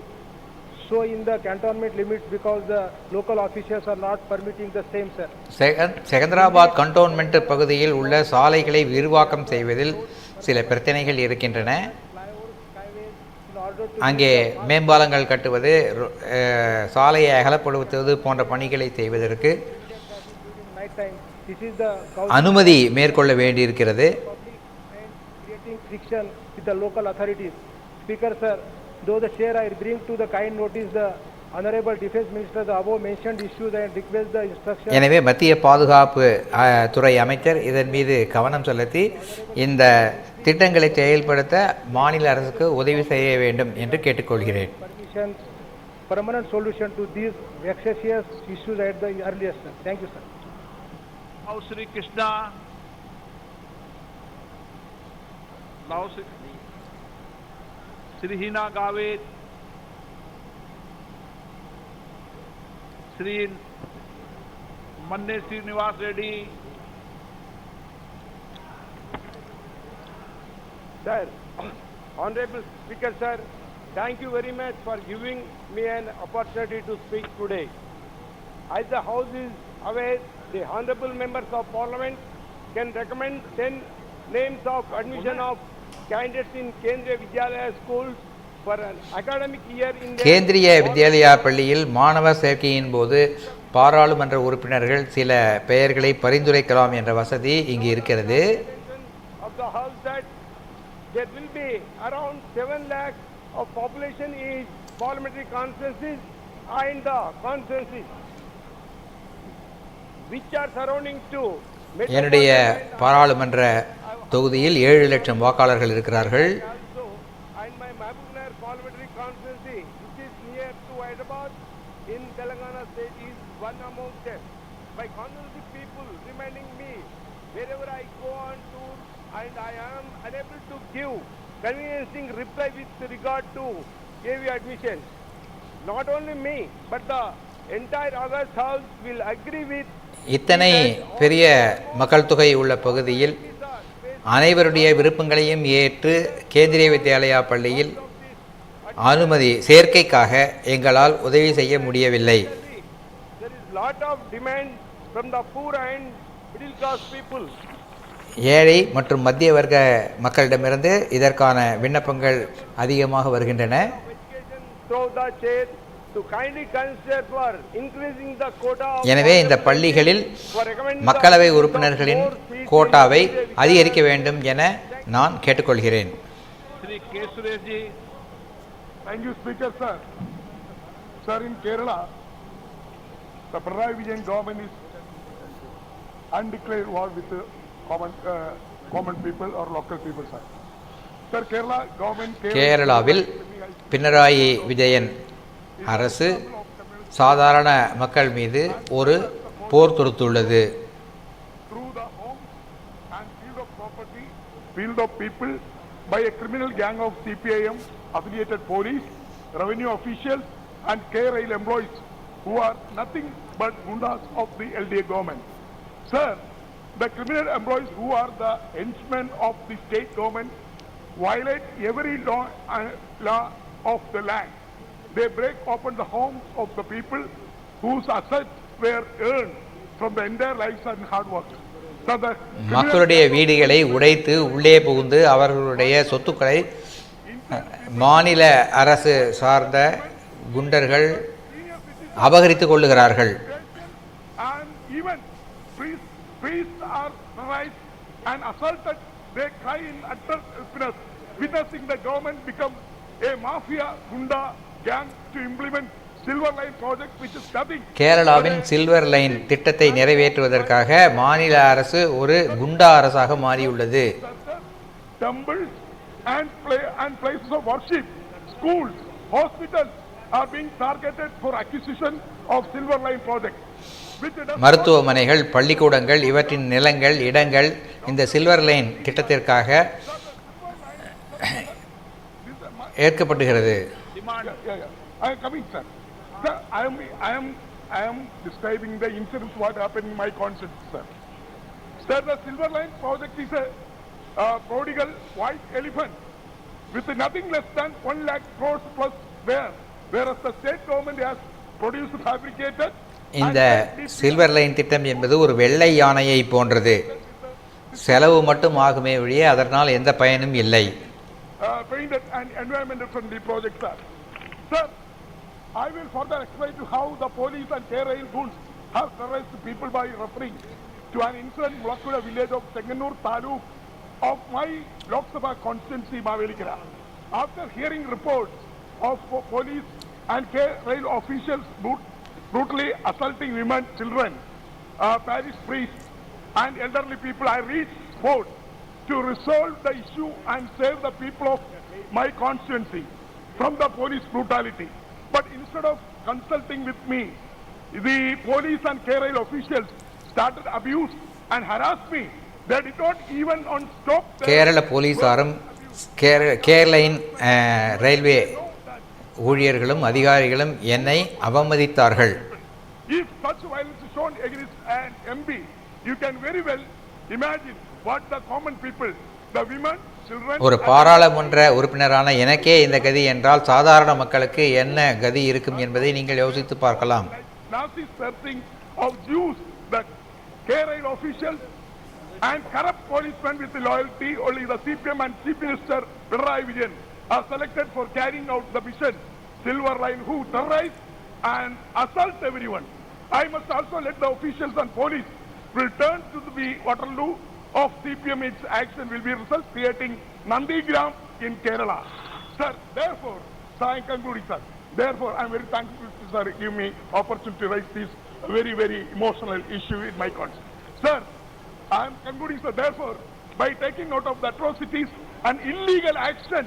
so in the cantonment limits because the local officials are not permitting the same, sir. Secunderabad cantonment பகுதியில் உள்ள சாலைகளை விரிவாக்கம் செய்வதில் சில பிரச்சனைகள் இருக்கின்றன. அங்கே மேம்பாலங்கள் கட்டுவது, சாலையை அகலப்படுத்துவது போன்ற பணிகளை செய்வதற்கு அனுமதி மேற்கொள்ள வேண்டியிருக்கிறது. Though the chair I bring to the kind notice the honorable defense minister the above mentioned issues and request the instruction. எனவே மத்திய பாதுகாப்பு துறை அமைச்சர் இதன் மீது கவனம் செலுத்தி இந்த திட்டங்களை செயல்படுத்த மாநில அரசுக்கு உதவி செய்ய வேண்டும் என்று கேட்டுக்கொள்கிறேன். Permanent solution to these vexatious issues at the earliest. Thank you, sir. Now Sri Krishna. Now Sri Hina Gavet, Sri Manne Srinivas Reddy. Sir, Honorable Speaker, sir, thank you very much for giving me an opportunity to speak today. As the House is aware, the Honorable Members of Parliament can recommend 10 names of admission of candidates in Kendriya Vidyalaya schools for an academic year in Kendriya Vidyalaya பள்ளியில் மாணவர் சேர்க்கையின் போது பாராளுமன்ற உறுப்பினர்கள் சில பெயர்களை பரிந்துரைக்கலாம் என்ற வசதி இங்கு இருக்கிறது. Of the house that there will be around 7 lakhs of population in parliamentary constituencies and the constituencies which are surrounding to என்னுடைய பாராளுமன்ற தொகுதியில் 7 லட்சம் வாக்காளர்கள் இருக்கிறார்கள். and my Madurai parliamentary constituency which is near to Hyderabad in Telangana state is one among them. My constituency people reminding me wherever I go on tour and I am unable to give convincing reply with regard to KV admission. Not only me but the entire August house will agree with இத்தனை பெரிய மக்கள் தொகை உள்ள பகுதியில் அனைவருடைய விருப்பங்களையும் ஏற்று கேந்திரிய வித்யாலயா பள்ளியில் அனுமதி சேர்க்கைக்காக எங்களால் உதவி செய்ய முடியவில்லை. ஏழை மற்றும் மத்திய வர்க்க மக்களிடமிருந்து இதற்கான விண்ணப்பங்கள் அதிகமாக வருகின்றன. எனவே இந்த பள்ளிகளில் மக்களவை உறுப்பினர்களின் கோட்டாவை அதிகரிக்க வேண்டும் என நான் கேட்டுக்கொள்கிறேன். Thank you, Speaker, sir. Sir, in Kerala, the Pinarayi Vijayan government is undeclared war with the common people or local people, sir. Sir, Kerala government... கேரளாவில் பினராயி விஜயன் அரசு சாதாரண மக்கள் மீது ஒரு போர் தொடுத்துள்ளது. Field of people by a criminal gang of CPIM affiliated police, revenue officials and KRail employees who are nothing but gundas of the LDA government. Sir, the criminal employees who are the henchmen of the state government violate every law of the land. They break open the homes of the people whose assets were earned from the entire lives and hard work. மக்களுடைய வீடுகளை உடைத்து உள்ளே புகுந்து அவர்களுடைய சொத்துக்களை மாநில அரசு சார்ந்த குண்டர்கள் அபகரித்துக் கொள்ளுகிறார்கள். And even priests are terrorized and assaulted. They cry in utter happiness, witnessing the government become a mafia gunda gang to implement Silver Line project, which is nothing. கேரளாவின் சில்வர் லைன் திட்டத்தை நிறைவேற்றுவதற்காக மாநில அரசு ஒரு குண்டா அரசாக மாறியுள்ளது. Temples and places of worship, schools, hospitals are being targeted for acquisition of Silver Line project. மருத்துவமனைகள், பள்ளிக்கூடங்கள், இவற்றின் நிலங்கள், இடங்கள் இந்த சில்வர் லைன் திட்டத்திற்காக ஏற்கப்படுகிறது. I am coming, sir. Sir, I am describing the incidents what happened in my constituency, sir. Sir, the Silver Line project is a prodigal white elephant with nothing less than 1 lakh crores plus whereas the state government has produced fabricated. இந்த silver line திட்டம் என்பது ஒரு வெள்ளை யானையை போன்றது. செலவு மட்டும் ஆகுமே ஒழிய அதனால் எந்த பயனும் இல்லை. Painted and environmental friendly project, sir. Sir, I will further explain to how the police and K-Rail goons have terrorized people by referring to an incident in Mulakkuda village of Senganur Taluk of my Lok Sabha constituency, Mavelikara. After hearing reports of police and K-Rail officials brutally assaulting women, children, parish priests and elderly people, I reached sport to resolve the issue and save the people of my constituency from the police brutality. But instead of consulting with me, the police and K-Rail officials started abuse and harassed me. They did not even on stop. Kerala போலீசாரும் கேரளைன் railway ஊழியர்களும் அதிகாரிகளும் என்னை அவமதித்தார்கள். If such violence is shown against an MP, you can very well imagine what the common people, the women, children. ஒரு பாராளுமன்ற உறுப்பினரான எனக்கே இந்த கதி என்றால் சாதாரண மக்களுக்கு என்ன கதி இருக்கும் என்பதை நீங்கள் யோசித்து பார்க்கலாம். Nazi searching of Jews, the K-Rail officials and corrupt policemen with loyalty, only the CPM and Chief Minister Madurai are selected for carrying out the mission Silver Line, who terrorize and assault everyone. I must also let the officials and police will turn to the Waterloo of CPM. Its action will be result creating Nandigram in Kerala. Sir, therefore, I am concluding, sir. Therefore, I am very thankful to sir give me opportunity to raise this very, very emotional issue in my conscience. Sir, I am concluding, sir. Therefore, by taking note of the atrocities and illegal action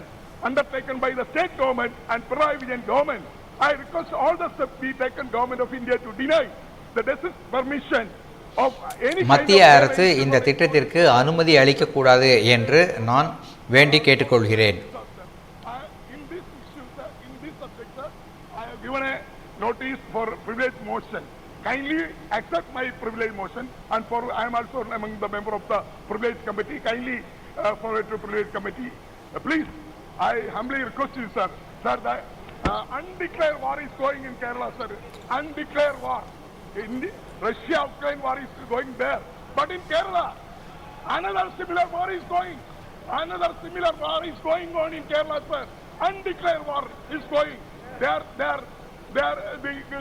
undertaken by the state government and Madurai government, I request all the steps be taken government of India to deny the permission of any. மத்திய அரசு இந்த திட்டத்திற்கு அனுமதி அளிக்கக்கூடாது என்று நான் வேண்டி கேட்டுக்கொள்கிறேன். In this issue, sir, in this subject, sir, I have given a notice for privilege motion. Kindly accept my privilege motion, and for I am also among the member of the privilege committee. Kindly forward to privilege committee. Please, I humbly request you, sir. Sir, the undeclared war is going in Kerala, sir. Undeclared war. Russia-Ukraine war is going there. But in Kerala, another similar war is going. Another similar war is going on in Kerala, sir. Undeclared war is going. They are the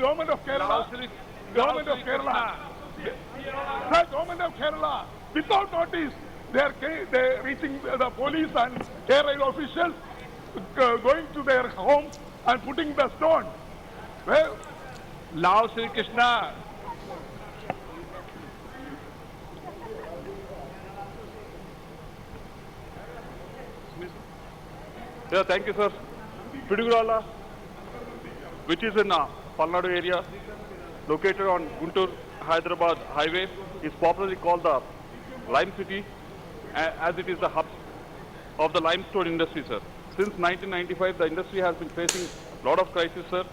government of Kerala. Government of Kerala. Sir, government of Kerala, without notice, they are reaching the police and K-Rail officials, going to their homes and putting the stone. Well, now Sri Krishna. Yeah, thank you, sir. Pidugurala, which is in Palnadu area, located on Guntur-Hyderabad highway, is popularly called the Lime City, as it is the hub of the limestone industry, sir. Since 1995, the industry has been facing a lot of crisis, sir.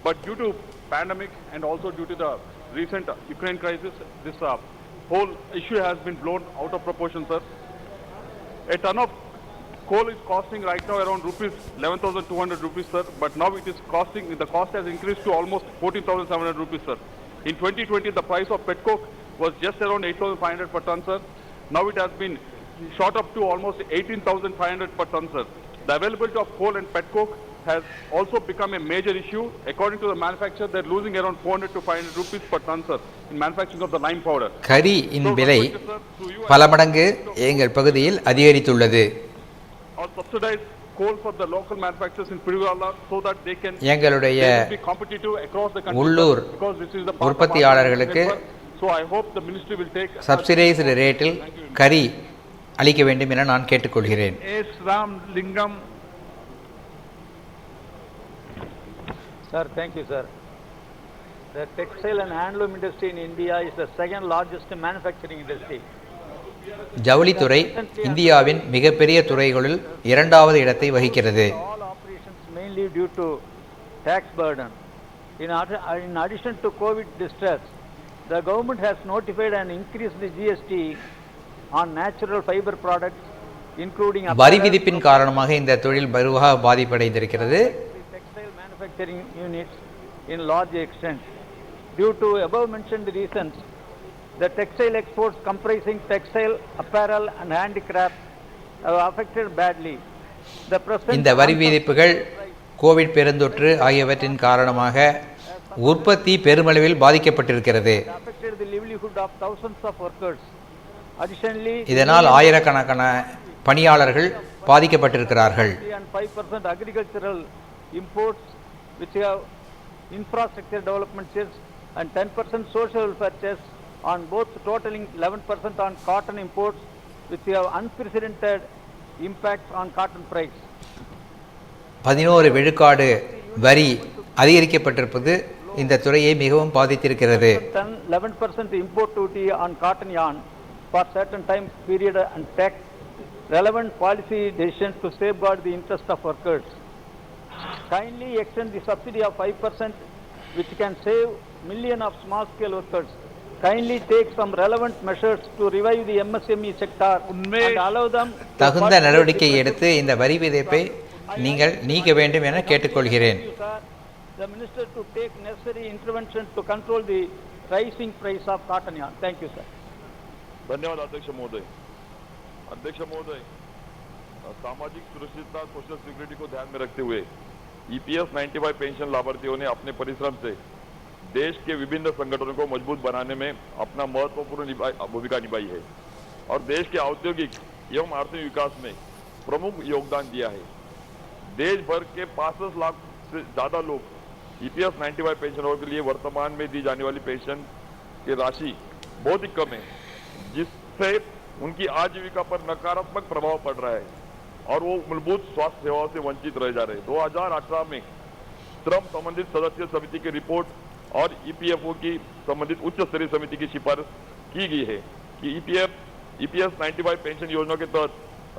But due to pandemic and also due to the recent Ukraine crisis, this whole issue has been blown out of proportion, sir. A ton of coal is costing right now around rupees 11,200 rupees, sir. But now it is costing, the cost has increased to almost 14,700 rupees, sir. In 2020, the price of petcoke was just around 8,500 per ton, sir. Now it has been shot up to almost 18,500 per ton, sir. The availability of coal and pet coke has also become a major issue. According to the manufacturer, they're losing around 400 to 500 rupees per ton, sir, in manufacturing of the lime powder. கரி இன் விலை பல மடங்கு எங்கள் பகுதியில் அதிகரித்துள்ளது. Or subsidize coal for the local manufacturers in Piruvalla so that they can be competitive across the country. உள்ளூர் because this is the part உற்பத்தியாளர்களுக்கு so I hope the ministry will take subsidised ரேட்டில் கரி அளிக்க வேண்டும் என நான் கேட்டுக்கொள்கிறேன். S. Ram Lingam. Sir, thank you, sir. The textile and handloom industry in India is the second largest manufacturing industry. ஜவுளித்துறை இந்தியாவின் மிகப்பெரிய துறைகளில் இரண்டாவது இடத்தை வகிக்கிறது. All operations mainly due to tax burden. In addition to COVID distress, the government has notified and increased the GST on natural fiber products, including வரி விதிப்பின் காரணமாக இந்த தொழில் வெகுவாக பாதிப்படைந்திருக்கிறது. textile manufacturing units in large extent. Due to above mentioned reasons, the textile exports comprising textile, apparel and handicraft are affected badly. இந்த வரி விதிப்புகள் Covid பெருந்தொற்று ஆகியவற்றின் காரணமாக உற்பத்தி பெருமளவில் பாதிக்கப்பட்டிருக்கிறது. இதனால் ஆயிரக்கணக்கான பணியாளர்கள் பாதிக்கப்பட்டிருக்கிறார்கள். 5% agricultural imports which have infrastructure development cess and 10% social welfare cess on both, totaling 11% on cotton imports which have unprecedented impacts on cotton price. 11 விழுக்காடு வரி அதிகரிக்கப்பட்டிருப்பது இந்த துறையை மிகவும் பாதித்திருக்கிறது. 11% import duty on cotton yarn for certain time period and take relevant policy decisions to safeguard the interest of workers. Kindly extend the subsidy of 5% which can save millions of small scale workers. Kindly take some relevant measures to revive the MSME sector and allow them தகுந்த நடவடிக்கை எடுத்து இந்த வரி விதிப்பை நீங்கள் நீக்க வேண்டும் என கேட்டுக்கொள்கிறேன். The minister to take necessary intervention to control the rising price of cotton yarn. Thank you, sir. धन्यवाद अध्यक्ष महोदय. अध्यक्ष महोदय, सामाजिक सुरक्षितता सोशल सिक्योरिटी को ध्यान में रखते हुए EPS 95 पेंशन लाभार्थियों ने अपने परिश्रम से देश के विभिन्न संगठनों को मजबूत बनाने में अपना महत्वपूर्ण भूमिका निभाई है और देश के औद्योगिक एवं आर्थिक विकास में प्रमुख योगदान दिया है. देश भर के 65 लाख से ज्यादा लोग EPS 95 पेंशनरों के लिए वर्तमान में दी जाने वाली पेंशन की राशि बहुत ही कम है, जिससे उनकी आजीविका पर नकारात्मक प्रभाव पड़ रहा है और वो मूलभूत स्वास्थ्य सेवाओं से वंचित रह जा रहे हैं. 2018 में श्रम संबंधित सदस्य समिति की रिपोर्ट और EPFO की संबंधित उच्च स्तरीय समिति की सिफारिश की गई है कि EPS 95 पेंशन योजना के तहत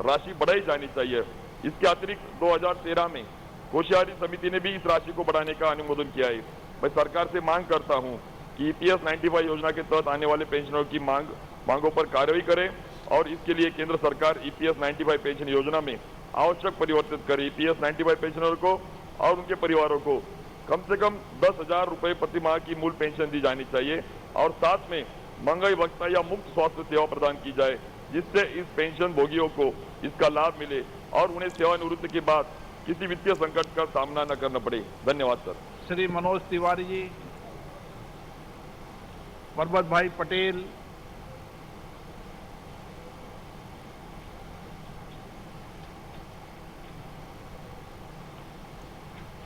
राशि बढ़ाई जानी चाहिए. इसके अतिरिक्त 2013 में कोशियारी समिति ने भी इस राशि को बढ़ाने का अनुमोदन किया है. मैं सरकार से मांग करता हूं कि EPS 95 योजना के तहत आने वाले पेंशनरों की मांगों पर कार्रवाई करे और इसके लिए केंद्र सरकार EPS 95 पेंशन योजना में आवश्यक परिवर्तित करे. EPS 95 पेंशनरों को और उनके परिवारों को कम से कम 10,000 रुपए प्रति माह की मूल पेंशन दी जानी चाहिए और साथ में महंगाई भत्ता या मुफ्त स्वास्थ्य सेवा प्रदान की जाए, जिससे इस पेंशन भोगियों को इसका लाभ मिले और उन्हें सेवानिवृत्ति के बाद किसी वित्तीय संकट का सामना न करना पड़े. धन्यवाद सर. श्री मनोज तिवारी जी, परबत भाई पटेल,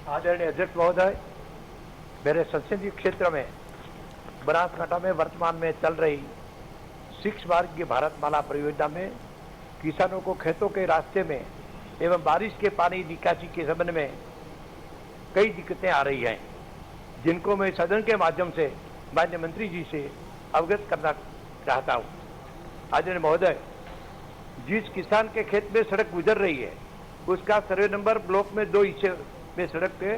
आदरणीय अध्यक्ष महोदय, मेरे संसदीय क्षेत्र में बनासकांठा में वर्तमान में चल रही 6 मार्गीय भारतमाला परियोजना में किसानों को खेतों के रास्ते में एवं बारिश के पानी निकासी के संबंध में कई दिक्कतें आ रही हैं, जिनको मैं सदन के माध्यम से माननीय मंत्री जी से अवगत करना चाहता हूँ. आदरणीय महोदय, जिस किसान के खेत में सड़क गुजर रही है उसका सर्वे नंबर ब्लॉक में 2 हिस्से में सड़क के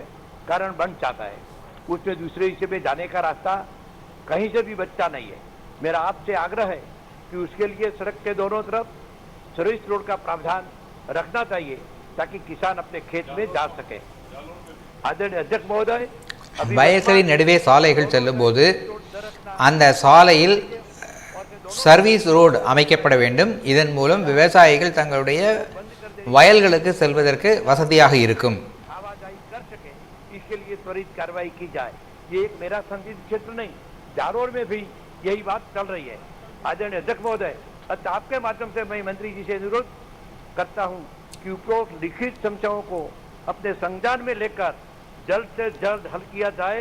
कारण बन जाता है, उसमें दूसरे हिस्से में जाने का रास्ता कहीं से भी बचता नहीं है. मेरा आपसे आग्रह है कि उसके लिए सड़क के दोनों तरफ सर्विस रोड का प्रावधान रखना चाहिए ताकि किसान अपने खेत में जा सके. आदरणीय अध्यक्ष महोदय, வயல்களின் நடுவே சாலைகள் செல்லும்போது அந்த சாலையில் சர்வீஸ் ரோடு அமைக்கப்பட வேண்டும். இதன் மூலம் விவசாயிகள் தங்களுடைய வயல்களுக்கு செல்வதற்கு वसதியாக இருக்கும். आवाजाही कर सके, इसके लिए त्वरित कार्रवाई की जाए. ये एक मेरा संसदीय क्षेत्र नहीं, जारोर में भी यही बात चल रही है. आदरणीय अध्यक्ष महोदय, आपके माध्यम से मैं मंत्री जी से अनुरोध करता हूं कि उपरोक्त लिखित समस्याओं को अपने संज्ञान में लेकर जल्द से जल्द हल किया जाए,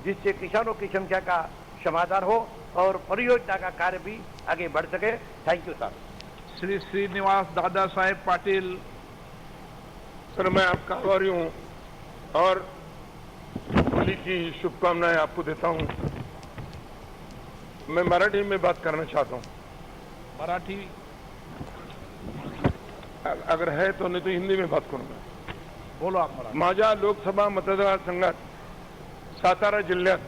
जिससे किसानों की समस्या का समाधान हो और परियोजना का कार्य भी आगे बढ़ सके. Thank you sir. Shri Srinivas Dada Saheb Patil. Sir मैं आपका आभारी हूँ और होली की शुभकामनाएं आपको देता हूँ. मैं मराठी में बात करना चाहता हूँ. मराठी अगर है तो, नहीं तो हिंदी में बात करूंगा. बोलो आप. माझ्या लोकसभा मतदारसंघात सातारा जिल्ह्यात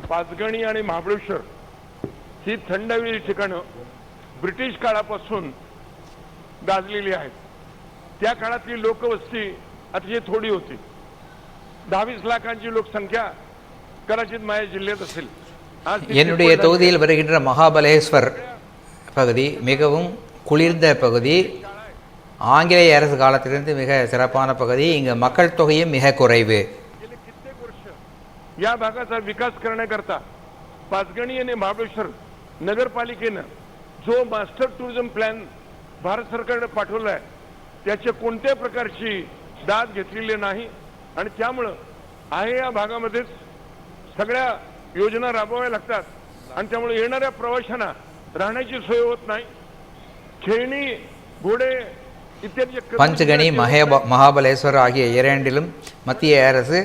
पाचगणी आणि महाबळेश्वर ही थंडहवेली ठिकाणं ब्रिटिश काळापासून गाजलेली आहेत. त्या काळातली लोकवस्ती अतिशय थोडी होती. 10-20 लाखांची लोकसंख्या कदाचित माझ्या जिल्ह्यात असेल. என்னுடைய தொகுதியில் வருகின்ற மகாபலேஸ்வர் பகுதி மிகவும் குளிர்ந்த பகுதி. ஆங்கிலேய அரசு காலத்திலிருந்து மிக சிறப்பான பகுதி. இங்கு மக்கள் தொகையும் மிக குறைவு. या भागाचा विकास करण्याकरता पाचगणी आणि महाबळेश्वर नगरपालिकेनं जो मास्टर टुरिझम प्लॅन भारत सरकारने पाठवला आहे त्याच्या कोणत्या प्रकारची दाद घेतलेली नाही आणि त्यामुळं आहे या भागामध्येच सगळ्या योजना राबवाव्या लागतात आणि त्यामुळे येणाऱ्या प्रवाशांना राहण्याची सोय होत नाही. खेळणी, घोडे इत्यादी பஞ்சகணி மகாபலேஸ்வர் ஆகிய இரண்டிலும் மத்திய அரசு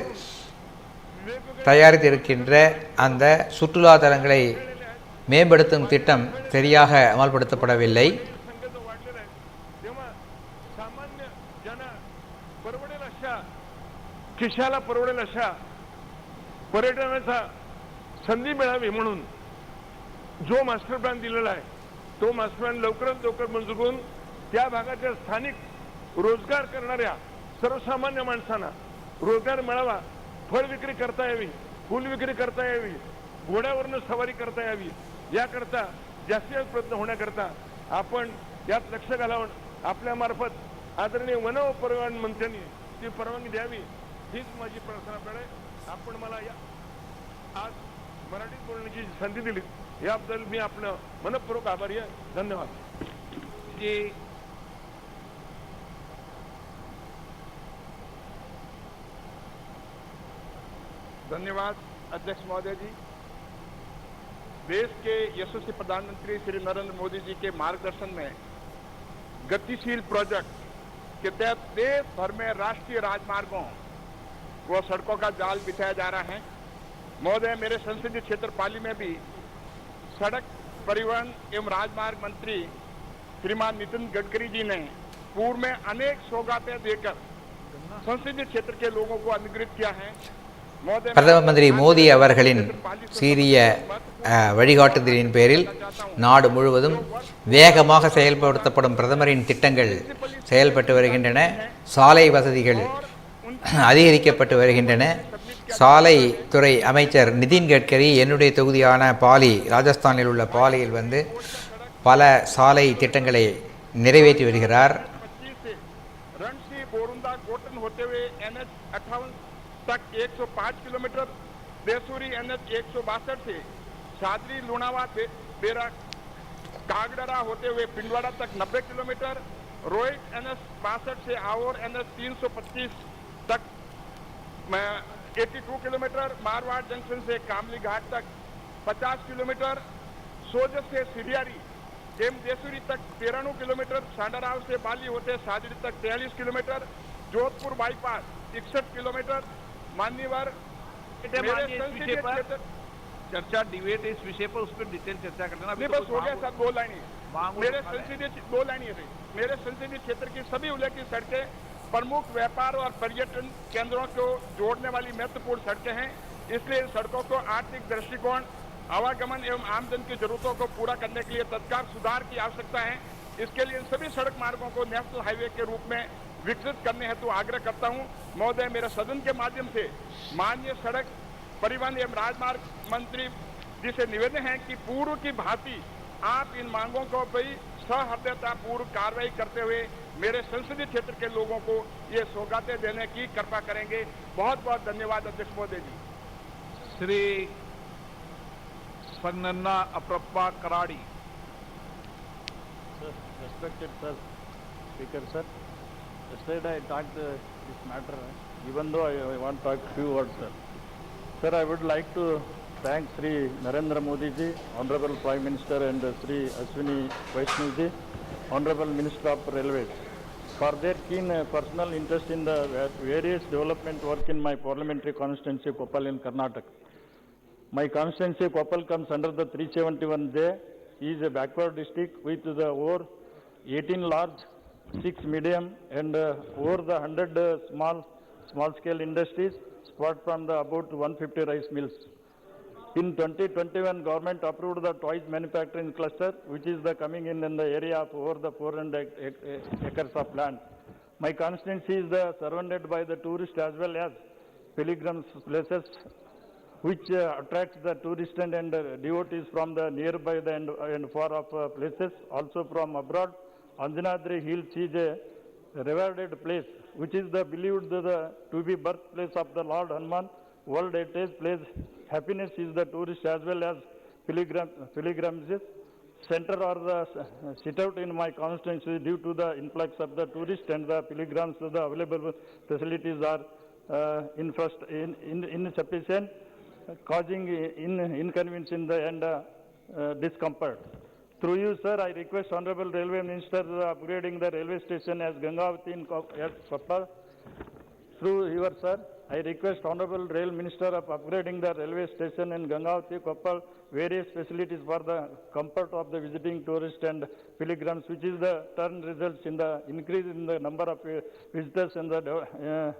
தயாரித்திருக்கின்ற அந்த சுற்றுலா தலங்களை மேம்படுத்தும் திட்டம் சரியாக அமல்படுத்தப்படவில்லை. खिशाला परवडेल अशा पर्यटनाचा संधी मिळावी म्हणून जो मास्टर प्लॅन दिलेला आहे तो मास्टर प्लॅन लवकरात लवकर मंजूर करून त्या भागाच्या स्थानिक रोजगार करणाऱ्या सर्वसामान्य माणसांना रोजगार मिळावा. फळ विक्री करता यावी, फूल विक्री करता यावी, घोड्यावरनं सवारी करता यावी, याकरता जास्तीत जास्त प्रयत्न होण्याकरता आपण यात लक्ष घालावून आपल्या मार्फत आदरणीय वन व परिवहन मंत्र्यांनी ती परवानगी द्यावी हीच माझी प्रार्थना आहे. आपण मला आज मराठीत बोलण्याची संधी दिली याबद्दल मी आपलं मनपूर्वक आभारी आहे. धन्यवाद. धन्यवाद अध्यक्ष महोदय जी. देश के यशस्वी प्रधानमंत्री श्री नरेंद्र मोदी जी के मार्गदर्शन में गतिशील प्रोजेक्ट के तहत देश भर में राष्ट्रीय राजमार्गों व सड़कों का जाल बिछाया जा रहा है. महोदय, मेरे संसदीय क्षेत्र पाली में भी सड़क परिवहन एवं राजमार्ग मंत्री श्रीमान नितिन गडकरी जी ने पूर्व में अनेक सौगातें देकर संसदीय क्षेत्र के लोगों को अनुग्रहित किया है. பிரதம மந்திரி மோடி அவர்களின் சீரிய வழிகாட்டுதலின் பேரில் நாடு முழுவதும் வேகமாக செயல்படுத்தப்படும் பிரதமரின் திட்டங்கள் செயல்பட்டு வருகின்றன. சாலை வசதிகள் அதிகரிக்கப்பட்டு வருகின்றன. சாலை துறை அமைச்சர் நிதின் கட்கரி என்னுடைய தொகுதியான பாலி, ராஜஸ்தானில் உள்ள பாலியில் வந்து பல சாலை திட்டங்களை நிறைவேற்றி வருகிறார். तक 105 किलोमीटर, बेसूरी NH 162 से सादरी लुणावा बेरा कागडरा होते हुए पिंडवाड़ा तक 90 किलोमीटर, रोहित NH 62 से आवोर NH 325 तक 82 किलोमीटर, मारवाड़ जंक्शन से कामली घाट तक 50 किलोमीटर, सोजत से सिरियारी एम देसूरी तक 93 किलोमीटर, सांडाराव से बाली होते सादरी तक 43 किलोमीटर, जोधपुर बाईपास 61 किलोमीटर. मान्यवर, चर्चा डिबेट इस विषय पर उस पर डिटेल चर्चा करना. बस हो गया साहब. 2 लाइनें मेरे संसदीय क्षेत्र की सभी उल्लेखित सड़कें प्रमुख व्यापार और पर्यटन केंद्रों को जोड़ने वाली महत्वपूर्ण सड़कें हैं. इसलिए इन सड़कों को आर्थिक दृष्टिकोण, आवागमन एवं आमजन की जरूरतों को पूरा करने के लिए तत्काल सुधार की आवश्यकता है. इसके लिए इन सभी सड़क मार्गों को नेशनल हाईवे के रूप में विकसित करने हेतु आग्रह करता हूं. महोदय, मेरे सदन के माध्यम से माननीय सड़क परिवहन एवं राजमार्ग मंत्री जी से निवेदन है कि पूर्व की भांति आप इन मांगों को भी सहृदयता पूर्व कार्रवाई करते हुए मेरे संसदीय क्षेत्र के लोगों को ये सौगातें देने की कृपा करेंगे। बहुत बहुत धन्यवाद अध्यक्ष महोदय जी। Shri संगन्ना अप्रप्पा कराड़ी। Sir, respected sir, Speaker sir, yesterday I talked this matter, even though I want to talk few words sir. Sir, I would like to thank Sri Narendra Modi ji, Honorable Prime Minister, and Sri Ashwini Vaishnav ji, Honorable Minister of Railways, for their keen personal interest in the various development work in my parliamentary constituency Koppal in Karnataka. My constituency Koppal comes under the 371J, is a backward district with the over 18 large, 6 medium, and over the 100 small scale industries spread from the about 150 rice mills. In 2021, government approved the toys manufacturing cluster, which is the coming in the area of over the 400 acres of land. My constituency is surrounded by the tourist as well as pilgrims places, which attracts the tourists and devotees from the nearby and far off places, also from abroad. Anjanadri Hills is a revered place, which is believed to be birthplace of the Lord Hanuman. World Heritage Place. Happiness is the tourist as well as pilgrimages. Center or the sit-out in my constituency due to the influx of the tourists and the pilgrims. The available facilities are insufficient, causing inconvenience in the and discomfort. Through you, sir, I request Honorable Railway Minister upgrading the railway station as Gangavati in Koppal. Through you, sir, I request Honorable Rail Minister of upgrading the railway station in Gangavati, Koppal, various facilities for the comfort of the visiting tourists and pilgrims, which is the turn results in the increase in the number of visitors and the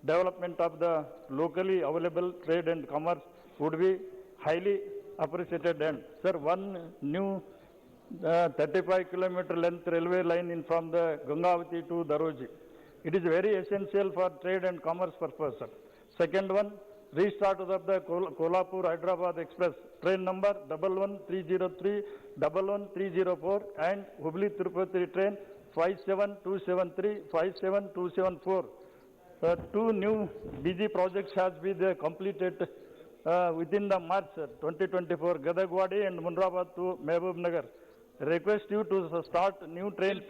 development of the locally available trade and commerce would be highly appreciated. And sir, one new 35-kilometer length railway line in from the Gangavati to Daroji. It is very essential for trade and commerce purpose. Sir. Second one, restart of the Kolhapur Hyderabad Express train number 11303, 11304 and Hubli Tirupati train 57273, 57274. Two new BG projects has been completed within the March 2024, Gadagwadi and Munrabad to Mehboob Nagar. Request you to start new trains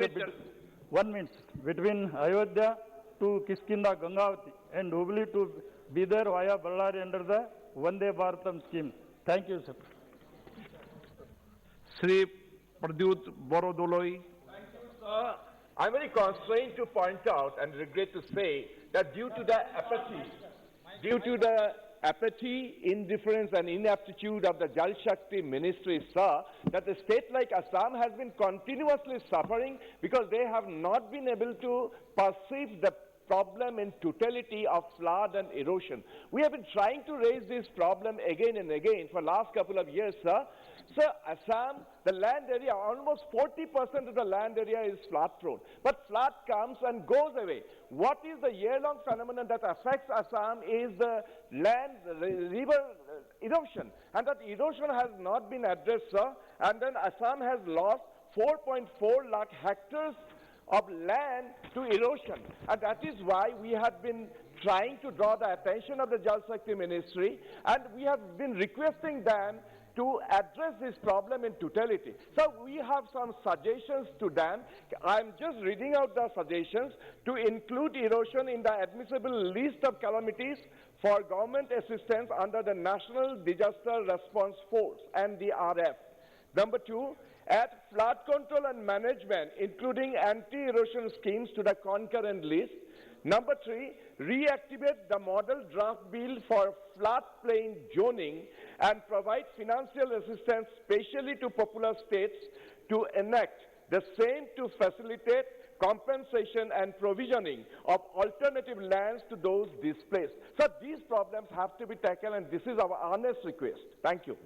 1 minute between Ayodhya to Kiskinda Gangavati and Hubli to be there via Ballari under the Vande Bharatam scheme. Thank you, sir. Sri Pradyut Borodoloi. Thank you, sir. I'm very constrained to point out and regret to say that due to the apathy, indifference and inaptitude of the Jal Shakti Ministry, sir, that the state like Assam has been continuously suffering because they have not been able to perceive the problem in totality of flood and erosion. We have been trying to raise this problem again and again for last couple of years, sir. Sir, Assam, the land area, almost 40% of the land area is flood prone. But flood comes and goes away. What is the year-long phenomenon that affects Assam is the land, river erosion. And that erosion has not been addressed, sir. And then Assam has lost 4.4 lakh hectares of land to erosion. And that is why we have been trying to draw the attention of the Jal Shakti Ministry, and we have been requesting them to address this problem in totality. So we have some suggestions to them. I'm just reading out the suggestions to include erosion in the admissible list of calamities for government assistance under the National Disaster Response Force and the RF. Number 2, add flood control and management, including anti-erosion schemes to the concurrent list. Number 3, reactivate the model draft bill for floodplain zoning and provide financial assistance specially to popular states to enact the same to facilitate compensation and provisioning of alternative lands to those displaced. So these problems have to be tackled, and this is our honest request. Thank you.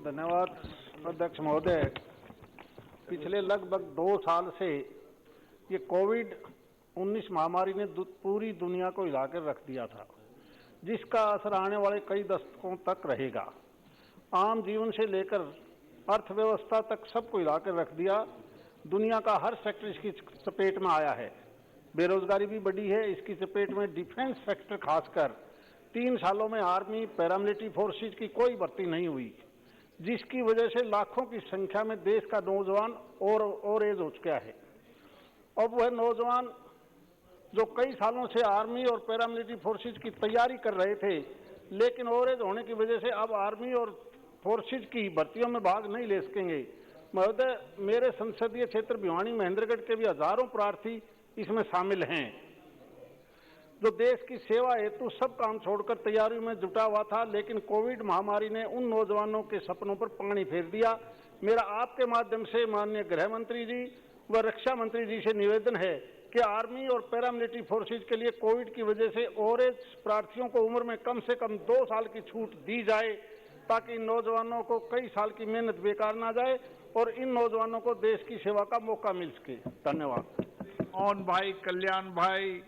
धन्यवाद अध्यक्ष महोदय। पिछले लगभग 2 साल से ये कोविड-19 महामारी ने पूरी दुनिया को हिलाकर रख दिया था, जिसका असर आने वाले कई दशकों तक रहेगा। आम जीवन से लेकर अर्थव्यवस्था तक सबको हिला कर रख दिया। दुनिया का हर सेक्टर इसकी चपेट में आया है। बेरोजगारी भी बढ़ी है। इसकी चपेट में डिफेंस सेक्टर खासकर 3 सालों में आर्मी पैरामिलिट्री फोर्सेज की कोई भर्ती नहीं हुई, जिसकी वजह से लाखों की संख्या में देश का नौजवान और एज हो चुका है। अब वह नौजवान जो कई सालों से आर्मी और पैरामिलिट्री फोर्सेज की तैयारी कर रहे थे, लेकिन ओवर एज होने की वजह से अब आर्मी और फोर्सेज की भर्तियों में भाग नहीं ले सकेंगे। महोदय, मेरे संसदीय क्षेत्र भिवानी महेंद्रगढ़ के भी हजारों प्रार्थी इसमें शामिल हैं, जो देश की सेवा हेतु सब काम छोड़कर तैयारी में जुटा हुआ था, लेकिन कोविड महामारी ने उन नौजवानों के सपनों पर पानी फेर दिया। मेरा आपके माध्यम से माननीय गृह मंत्री जी व रक्षा मंत्री जी से निवेदन है कि आर्मी और पैरामिलिट्री फोर्सेज के लिए कोविड की वजह से ओवरेज प्रार्थियों को उम्र में कम से कम 2 साल की छूट दी जाए, ताकि नौजवानों को कई साल की मेहनत बेकार ना जाए और इन नौजवानों को देश की सेवा का मौका मिल सके। धन्यवाद। मोहन भाई, कल्याण भाई,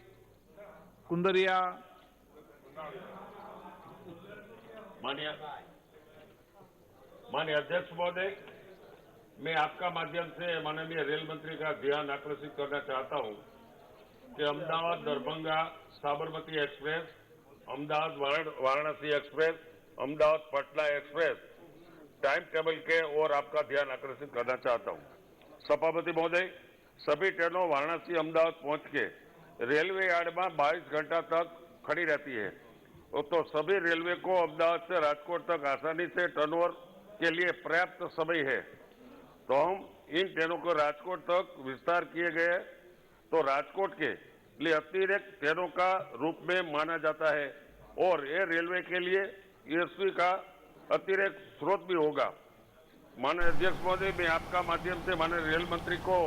कुंदरिया। माननीय अध्यक्ष महोदय, मैं आपका माध्यम से माननीय रेल मंत्री का ध्यान आकर्षित करना चाहता हूं कि Ahmedabad Darbhanga Sabarmati express, Ahmedabad Varanasi express, Ahmedabad Patna express time table के और आपका ध्यान आकर्षित करना चाहता हूं। सभापति महोदय, सभी ट्रेनों वाराणसी अहमदाबाद पहुंच के रेलवे यार्ड में 22 घंटा तक खड़ी रहती है, तो सभी रेलवे को अहमदाबाद से राजकोट तक आसानी से टर्नओवर के लिए पर्याप्त समय है। तो हम इन ट्रेनों को राजकोट तक विस्तार किए गए, तो राजकोट के लिए अतिरिक्त ट्रेनों का रूप में माना जाता है और ये रेलवे के लिए ईएसपी का अतिरिक्त स्रोत भी होगा। माननीय अध्यक्ष महोदय, मैं आपका माध्यम से माननीय रेल मंत्री को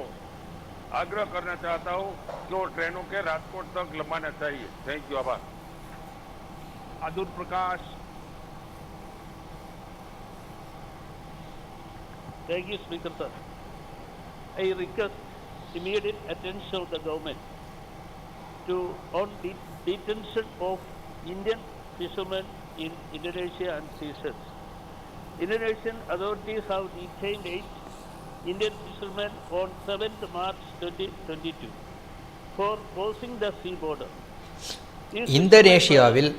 आग्रह करना चाहता हूं कि वो ट्रेनों के राजकोट तक लंबाना चाहिए। Thank you. आभार। अदूर प्रकाश। Thank you, Speaker sir. I request immediate attention of the government on the detention of Indian fishermen in Indonesia and Seychelles. Indonesian authorities have detained 8 Indian fishermen on 7th March 2022 for crossing the sea border. இந்தோனேஷியாவில்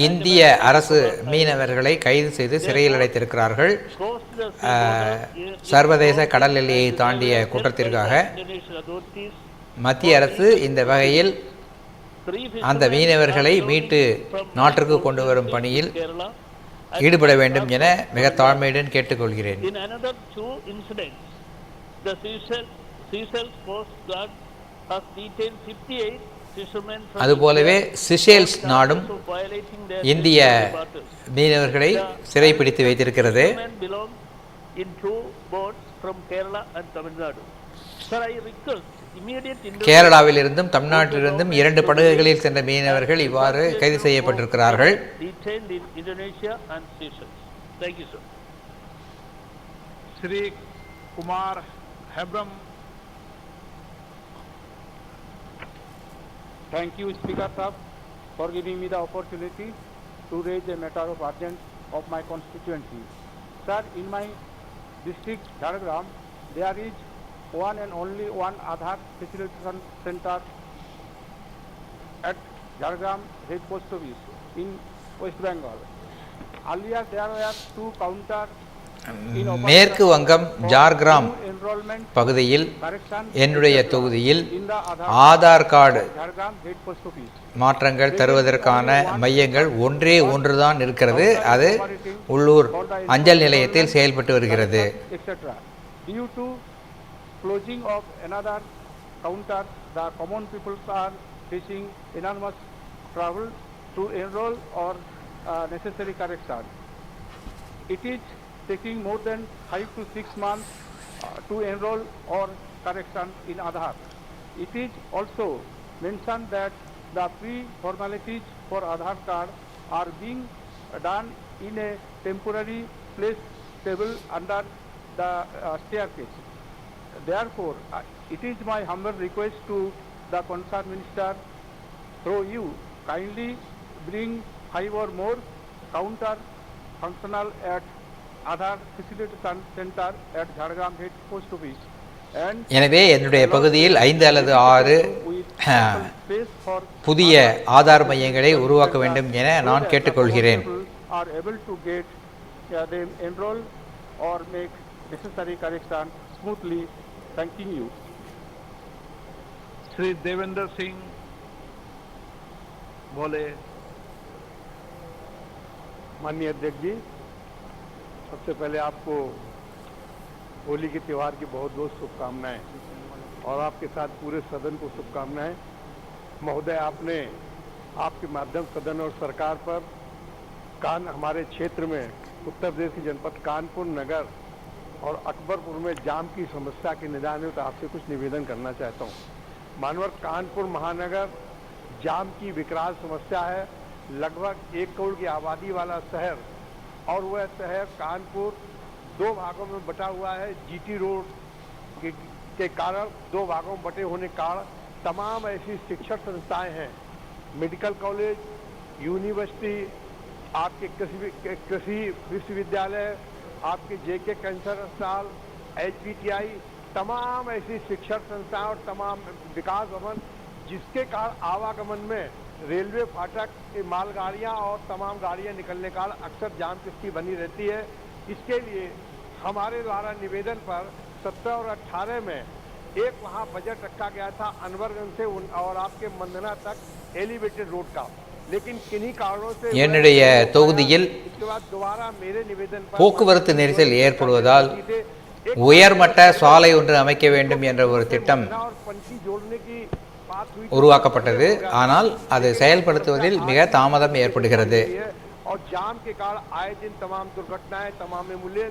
இந்திய அரசு மீனவர்களை கைது செய்து சிறையில் அடைத்திருக்கிறார்கள். சர்வதேச கடல் எல்லையை தாண்டிய குற்றத்திற்காக மத்திய அரசு இந்த வகையில் அந்த மீனவர்களை மீட்டு நாட்டிற்கு கொண்டு வரும் பணியில் ஈடுபட வேண்டும் என மிக தாழ்மையுடன் கேட்டுக்கொள்கிறேன். அதுபோலவே சிஷேல்ஸ் நாடும் இந்திய மீனவர்களை சிறைப்பிடித்து வைத்திருக்கிறது. கேரளாவிலிருந்தும் தமிழ்நாட்டிலிருந்தும் 2 படகுகளில் சென்ற மீனவர்கள் இவ்வாறு கைது செய்யப்பட்டிருக்கிறார்கள். Shri Kumar Hembram. Thank you, Speaker Sahab, for giving me the opportunity to raise a matter of urgence of my constituency. Sir, in my district, Jhargram, there is one and only one Aadhaar facilitation center at Jhargram Head Post Office in West Bengal. Earlier, there were 2 counters. மேற்கு வங்கம் ஜார்கிராம் பகுதியில் என்னுடைய தொகுதியில் Aadhaar card மாற்றங்கள் தருவதற்கான மையங்கள் ஒன்றுதான் இருக்கிறது. அது உள்ளூர் அஞ்சல் நிலையத்தில் செயல்பட்டு வருகிறது. Due to closing of another counter, the common people are facing enormous trouble to enroll or necessary correction. It is taking more than 5 to 6 months to enroll or correction in Aadhaar. It is also mentioned that the pre-formalities for Aadhaar card are being done in a temporary place table under the staircase. Therefore, it is my humble request to the concerned minister, through you, kindly bring 5 or more counter functional at Aadhaar Facility Center at Jhargram Head Post Office. எனவே என்னுடைய பகுதியில் 5 அல்லது 6 புதிய ஆதார் மையங்களை உருவாக்க வேண்டும் என நான் கேட்டுக்கொள்கிறேன். श्री देवेंद्र सिंह बोले। माननीय अध्यक्ष जी, सबसे पहले आपको होली के त्यौहार की बहुत बहुत शुभकामनाएं और आपके साथ पूरे सदन को शुभकामनाएं। महोदय, आपने आपके माध्यम सदन और सरकार पर हमारे क्षेत्र में उत्तर प्रदेश के जनपद कानपुर नगर और अकबरपुर में जाम की समस्या के निदान में तो आपसे कुछ निवेदन करना चाहता हूँ। मानवर कानपुर महानगर जाम की विकराल समस्या है। लगभग 1 करोड़ की आबादी वाला शहर और वह शहर कानपुर 2 भागों में बटा हुआ है। जीटी रोड के कारण 2 भागों में बटे होने के कारण तमाम ऐसी शिक्षण संस्थाएं हैं, मेडिकल कॉलेज, यूनिवर्सिटी, आपके कृषि विश्वविद्यालय, आपके जेके कैंसर अस्पताल, HPTI, तमाम ऐसी शिक्षण संस्थाएं और तमाम विकास भवन, जिसके कारण आवागमन में रेलवे फाटक मालगाड़ियां और तमाम गाड़ियां निकलने का अक्सर जाम की स्थिति बनी रहती है। इसके लिए हमारे द्वारा निवेदन पर 17 और 18 में एक वहां बजट रखा गया था अनवरगंज से और आपके मंदना तक एलिवेटेड रोड का, लेकिन किन्हीं कारणों से என்னுடைய தொகுதியில் इसके बाद दोबारा मेरे निवेदन पर போக்குவரத்து நெரிசல் ஏற்படுவதால் உயர்மட்ட சாலை ஒன்று அமைக்க வேண்டும் என்ற ஒரு திட்டம் உருவாக்கப்பட்டது. ஆனால் அது செயல்படுத்துவதில் மிக தாமதம் ஏற்படுகிறது. और जाम के कारण आए दिन तमाम दुर्घटनाएं, तमाम मूल्य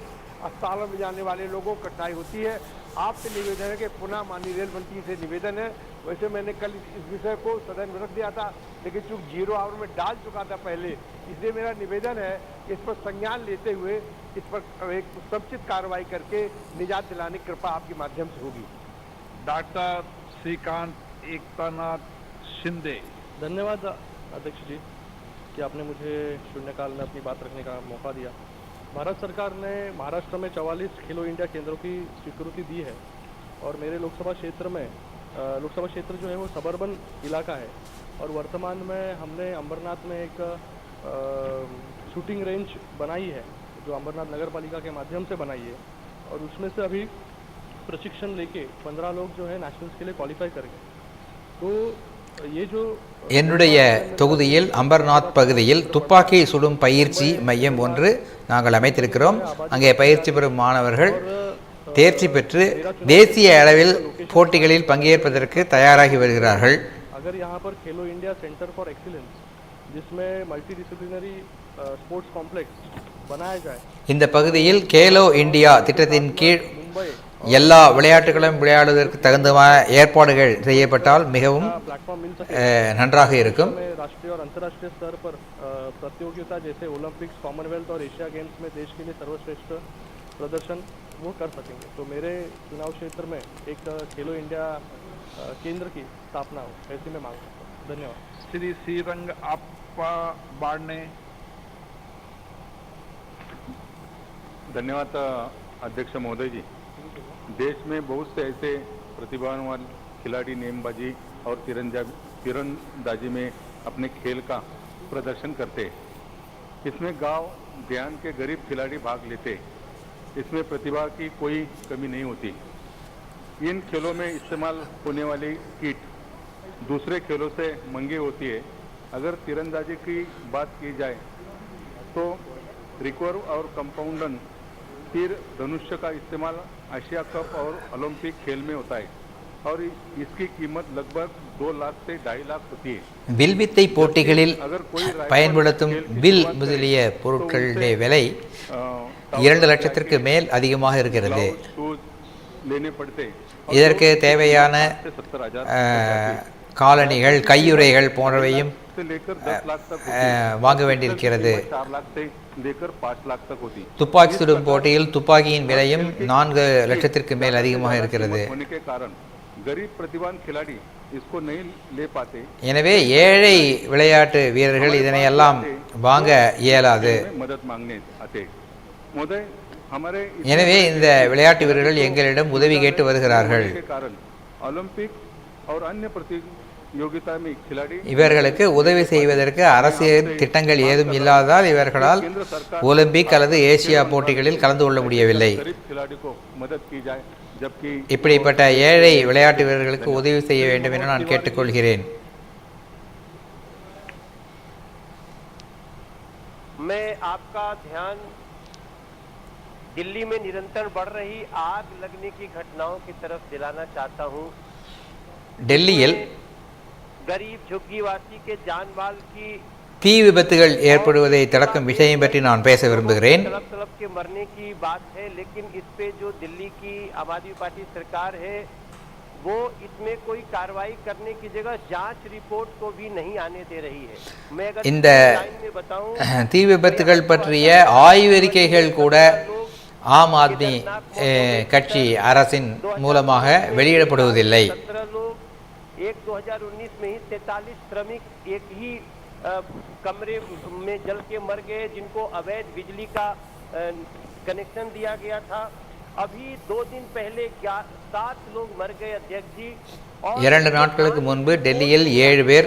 अस्पतालों में जाने वाले लोगों को कठिनाई होती है। आपसे निवेदन है कि पुनः माननीय रेल मंत्री से निवेदन है। वैसे मैंने कल इस विषय को सदन में रख दिया था, लेकिन चूंकि 0 आवर में डाल चुका था पहले, इसलिए मेरा निवेदन है कि इस पर संज्ञान लेते हुए इस पर एक समुचित कार्रवाई करके निजात दिलाने की कृपा आपके माध्यम से होगी। डॉक्टर श्रीकांत एकतानाथ शिंदे। धन्यवाद अध्यक्ष जी कि आपने मुझे शून्यकाल में अपनी बात रखने का मौका दिया। भारत सरकार ने महाराष्ट्र में 44 खेलो इंडिया केंद्रों की स्वीकृति दी है और मेरे लोकसभा क्षेत्र जो है वो सबर्बन इलाका है और वर्तमान में हमने अंबरनाथ में एक शूटिंग रेंज बनाई है जो अंबरनाथ नगर पालिका के माध्यम से बनाई है और उसमें से अभी प्रशिक्षण लेके 15 लोग जो है नेशनल्स के लिए क्वालिफाई कर गए। तो ये जो என்னுடைய தொகுதியில் அம்பர்நாத் பகுதியில் துப்பாக்கி சுடும் பயிற்சி மையம் ஒன்று நாங்கள் அமைத்திருக்கிறோம். அங்கே பயிற்சி பெறும் மாணவர்கள் தேர்ச்சி பெற்று தேசிய அளவில் போட்டிகளில் பங்கேற்பதற்கு தயாராகி வருகிறார்கள். अगर यहाँ पर खेलो इंडिया सेंटर फॉर एक्सीलेंस जिसमें मल्टीडिसिप्लिनरी स्पोर्ट्स कॉम्प्लेक्स बनाया जाए, இந்த பகுதியில் கேலோ இந்தியா திட்டத்தின் கீழ் எல்லா விளையாட்டுகளும் விளையாடுவதற்கு தகுந்தமான ஏற்பாடுகள் செய்யப்பட்டால் மிகவும் நன்றாக இருக்கும். राष्ट्रीय और अंतर्राष्ट्रीय स्तर पर प्रतियोगिता जैसे ओलंपिक्स, कॉमनवेल्थ और एशिया गेम्स में देश के लिए सर्वश्रेष्ठ प्रदर्शन वो कर सकेंगे। तो मेरे चुनाव क्षेत्र में एक खेलो इंडिया केंद्र की स्थापना हो, ऐसी मैं मांग करता हूँ। धन्यवाद। श्री श्रीरंग आपा बाड़ने। धन्यवाद अध्यक्ष महोदय जी। देश में बहुत से ऐसे प्रतिभावान खिलाड़ी नेमबाजी और तीरंदाजी में अपने खेल का प्रदर्शन करते। इसमें गांव ध्यान के गरीब खिलाड़ी भाग लेते। इसमें प्रतिभा की कोई कमी नहीं होती। इन खेलों में इस्तेमाल होने वाली किट दूसरे खेलों से महंगी होती है। अगर तीरंदाजी की बात की जाए तो रिकर्व और कंपाउंडन तीर धनुष्य का इस्तेमाल एशिया कप और ओलंपिक खेल में होता है और इसकी कीमत लगभग 2 लाख से 2.5 लाख होती है। வில்வித்தை போட்டிகளில் பயன்படுத்தும் வில் முதலிய பொருட்களுடைய விலை 2 லட்சத்திற்கு மேல் அதிகமாக இருக்கிறது. இதற்கு தேவையான காலணிகள், கையுறைகள் போன்றவையும் வாங்க வேண்டியிருக்கிறது. துப்பாக்கி சுடும் போட்டியில் துப்பாக்கியின் விலையும் 4 லட்சத்திற்கு மேல் அதிகமாக இருக்கிறது. गरीब प्रतिभावान खिलाड़ी इसको नहीं ले पाते, எனவே ஏழை விளையாட்டு வீரர்கள் இதனையெல்லாம் வாங்க இயலாது. मदद मांगने आते। महोदय, हमारे எனவே இந்த விளையாட்டு வீரர்கள் எங்களிடம் உதவி கேட்டு வருகிறார்கள். के कारण ओलंपिक और अन्य प्रतियोगिता में खिलाड़ी இவர்களுக்கு உதவி செய்வதற்கு அரசியல் திட்டங்கள் ஏதும் இல்லாததால் இவர்களால் ஒலிம்பிக் அல்லது ஏசியா போட்டிகளில் கலந்து கொள்ள முடியவில்லை. गरीब खिलाड़ी को मदद की जाए, जबकि இப்படிப்பட்ட ஏழை விளையாட்டு வீரர்களுக்கு உதவி செய்ய வேண்டும் என நான் கேட்டுக்கொள்கிறேன். मैं आपका ध्यान दिल्ली में निरंतर बढ़ रही आग लगने की घटनाओं की तरफ दिलाना चाहता हूं। டெல்லியில் गरीब झुग्गीवासी के जान माल की தீ விபத்துகள் ஏற்படுவதை தடுக்கும் விஷயம் பற்றி நான் பேச விரும்புகிறேன். तड़प के मरने की बात है, लेकिन इस पे जो दिल्ली की आम आदमी पार्टी सरकार है वो इसमें कोई कार्रवाई करने की जगह जांच रिपोर्ट को भी नहीं आने दे रही है। मैं अगर இந்த தீ விபத்துகள் பற்றிய ஆய்வறிக்கைகள் கூட ஆம் ஆத்மி கட்சி அரசின் மூலமாக வெளியிடப்படுவதில்லை. 2019 में ही 43 श्रमिक एक ही कमरे में जल के मर गए, जिनको अवैध बिजली का कनेक्शन दिया गया था। अभी 2 दिन पहले 7 लोग मर गए अध्यक्ष जी। 2 நாட்களுக்கு முன்பு டெல்லியில் 7 பேர்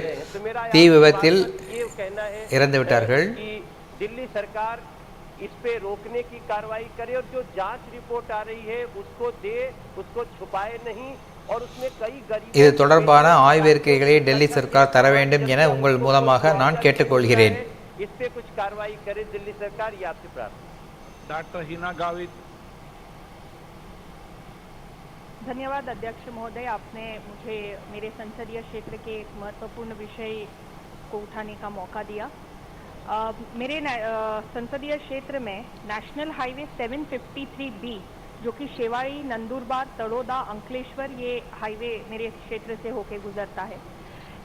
தீ விபத்தில் இறந்துவிட்டார்கள். दिल्ली सरकार इस पे रोकने की कार्रवाई करे और जो जांच रिपोर्ट आ रही है उसको दे, उसको छुपाए नहीं। और उसमें कई गरीब இது தொடர்பான ஆய்வறிக்கைகளை டெல்லி சர்க்கார் தர வேண்டும் என உங்கள் மூலமாக நான் கேட்டுக்கொள்கிறேன். इस पे कुछ कार्रवाई करे दिल्ली सरकार, ये आपसे प्रार्थना। डॉक्टर हिना गावित। धन्यवाद अध्यक्ष महोदय, आपने मुझे मेरे संसदीय क्षेत्र के एक महत्वपूर्ण विषय को उठाने का मौका दिया। मेरे संसदीय क्षेत्र में नेशनल हाईवे 753B जो कि शेवाड़ी, नंदुरबार, तड़ोदा, अंकलेश्वर, ये हाईवे मेरे क्षेत्र से होके गुजरता है।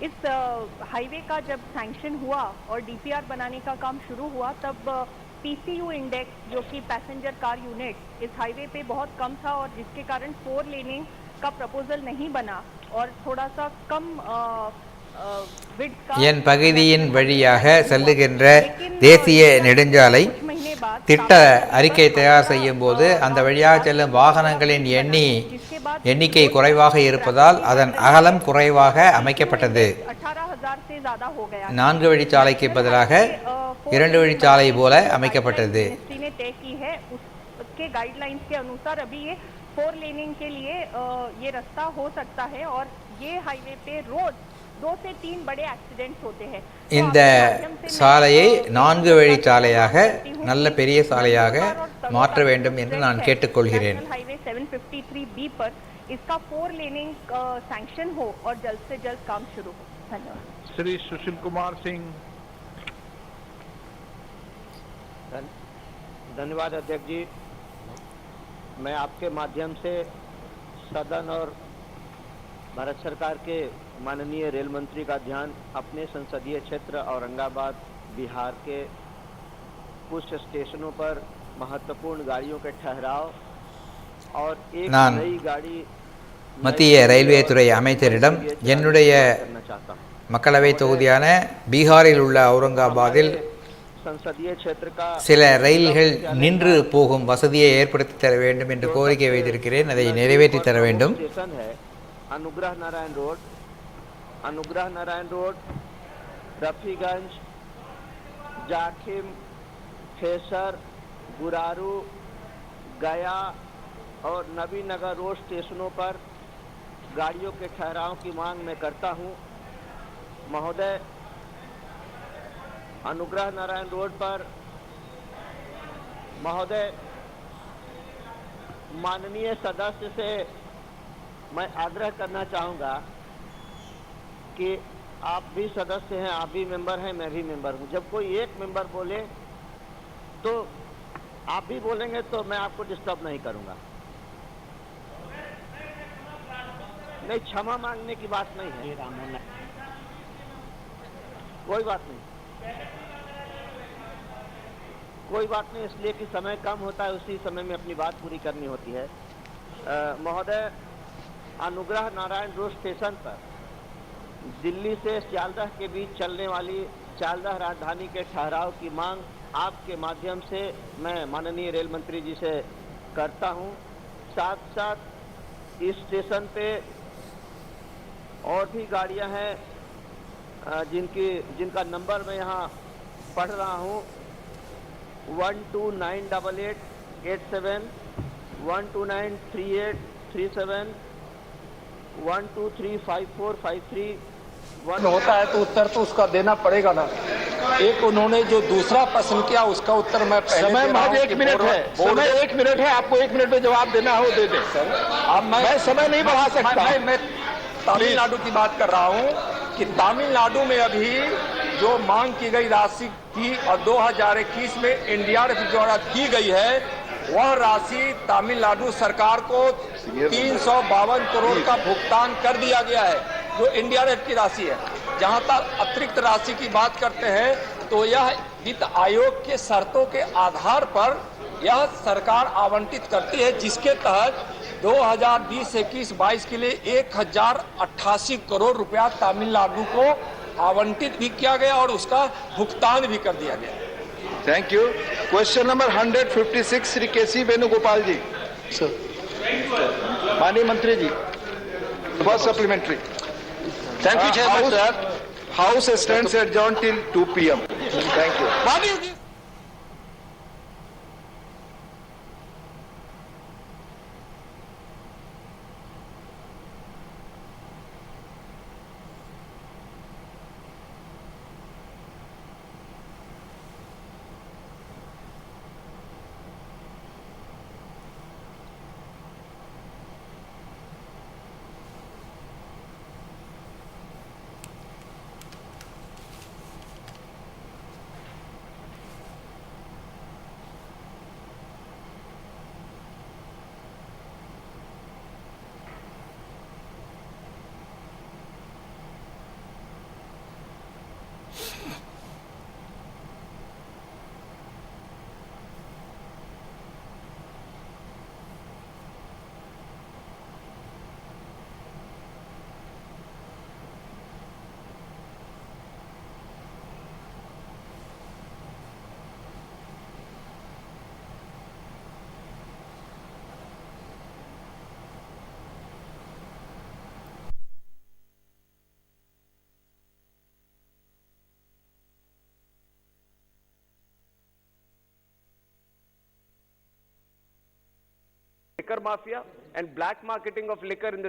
इस हाईवे का जब सैंक्शन हुआ और डीपीआर बनाने का काम शुरू हुआ तब पीसीयू इंडेक्स जो कि पैसेंजर कार यूनिट इस हाईवे पे बहुत कम था और जिसके कारण 4 लेनिंग का प्रपोजल नहीं बना और थोड़ा सा कम என் பகுதியின் வழியாக செல்லுகின்ற தேசிய நெடுஞ்சாலை திட்ட அறிக்கை தயார் செய்யும் போது அந்த வழியாக செல்லும் வாகனங்களின் எண்ணிக்கை குறைவாக இருப்பதால் அதன் அகலம் குறைவாக அமைக்கப்பட்டது. 4 வழிச்சாலைக்கு பதிலாக 2 வழிச்சாலை போல அமைக்கப்பட்டது. गाइडलाइंस के अनुसार अभी ये 4 लेनिंग के लिए ये रास्ता हो सकता है और ये हाईवे पे रोज 2 से 3 बड़े एक्सीडेंट्स होते हैं। இந்த சாலையை 4 வழிச்சாலையாக நல்ல பெரிய சாலையாக மாற்ற வேண்டும் என்று நான் கேட்டுக்கொள்கிறேன். हाईवे 753B पर इसका 4 लेनिंग सैंक्शन हो और जल्द से जल्द काम शुरू हो। धन्यवाद। श्री सुशील कुमार सिंह। धन्यवाद अध्यक्ष जी। मैं आपके माध्यम से सदन और भारत सरकार के माननीय रेल मंत्री का ध्यान अपने संसदीय क्षेत्र औरंगाबाद बिहार के कुछ स्टेशनों पर महत्वपूर्ण गाड़ियों के ठहराव और एक नई गाड़ी மத்திய ரயில்வே துறை அமைச்சரிடம் என்னுடைய மக்களவை தொகுதியான பீகாரில் உள்ள அவுரங்காபாத்தில் சில ரயில்கள் நின்று போகும் வசதியை ஏற்படுத்தி தர வேண்டும் என்று கோரிக்கை வைத்திருக்கிறேன். அதை நிறைவேற்றி தர வேண்டும். अनुग्रह नारायण रोड, रफीगंज, जाखिम, खेसर, गुरारू, गया और नबी नगर रोड स्टेशनों पर गाड़ियों के ठहराव की मांग मैं करता हूं। महोदय, अनुग्रह नारायण रोड पर महोदय माननीय सदस्य से मैं आग्रह करना चाहूँगा कि आप भी सदस्य हैं, आप भी मेंबर हैं, मैं भी मेंबर हूँ। जब कोई एक मेंबर बोले तो आप भी बोलेंगे तो मैं आपको डिस्टर्ब नहीं करूँगा। नहीं, क्षमा मांगने की बात नहीं है, कोई बात नहीं, कोई बात नहीं, इसलिए कि समय कम होता है, उसी समय में अपनी बात पूरी करनी होती है। महोदय, अनुग्रह नारायण रोड स्टेशन पर दिल्ली से सियालदह के बीच चलने वाली सियालदह राजधानी के ठहराव की मांग आपके माध्यम से मैं माननीय रेल मंत्री जी से करता हूं। साथ साथ इस स्टेशन पे और भी गाड़ियां हैं जिनका नंबर मैं यहाँ पढ़ रहा हूँ 12988887, 1293837, 1235453। होता है तो उत्तर तो उसका देना पड़ेगा ना। एक उन्होंने जो दूसरा प्रश्न किया उसका उत्तर मैं पहले समय महज 1 मिनट है, समय 1 मिनट है, आपको 1 मिनट में जवाब देना हो दे दे। अब मैं समय नहीं बढ़ा सकता। मैं तमिलनाडु की बात कर रहा हूं कि तमिलनाडु में अभी जो मांग की गई राशि की और 2021 में एनडीआरएफ द्वारा दी गई है वह राशि तमिलनाडु सरकार को 352 करोड़ का भुगतान कर दिया गया है जो एनडीआरएफ की राशि है। जहां तक अतिरिक्त राशि की बात करते हैं तो यह वित्त आयोग के शर्तों के आधार पर यह सरकार आवंटित करती है जिसके तहत 2020-21-22 के लिए 1088 करोड़ रुपया तमिलनाडु को आवंटित भी किया गया और उसका भुगतान भी कर दिया गया। Thank you. Question number 156 Shri KC Venugopal ji. Sir माननीय मंत्री जी, first supplementary. Thank you chairman sir. House stands adjourn till 2 PM। Thank you. Liquor mafia and black marketing of liquor in the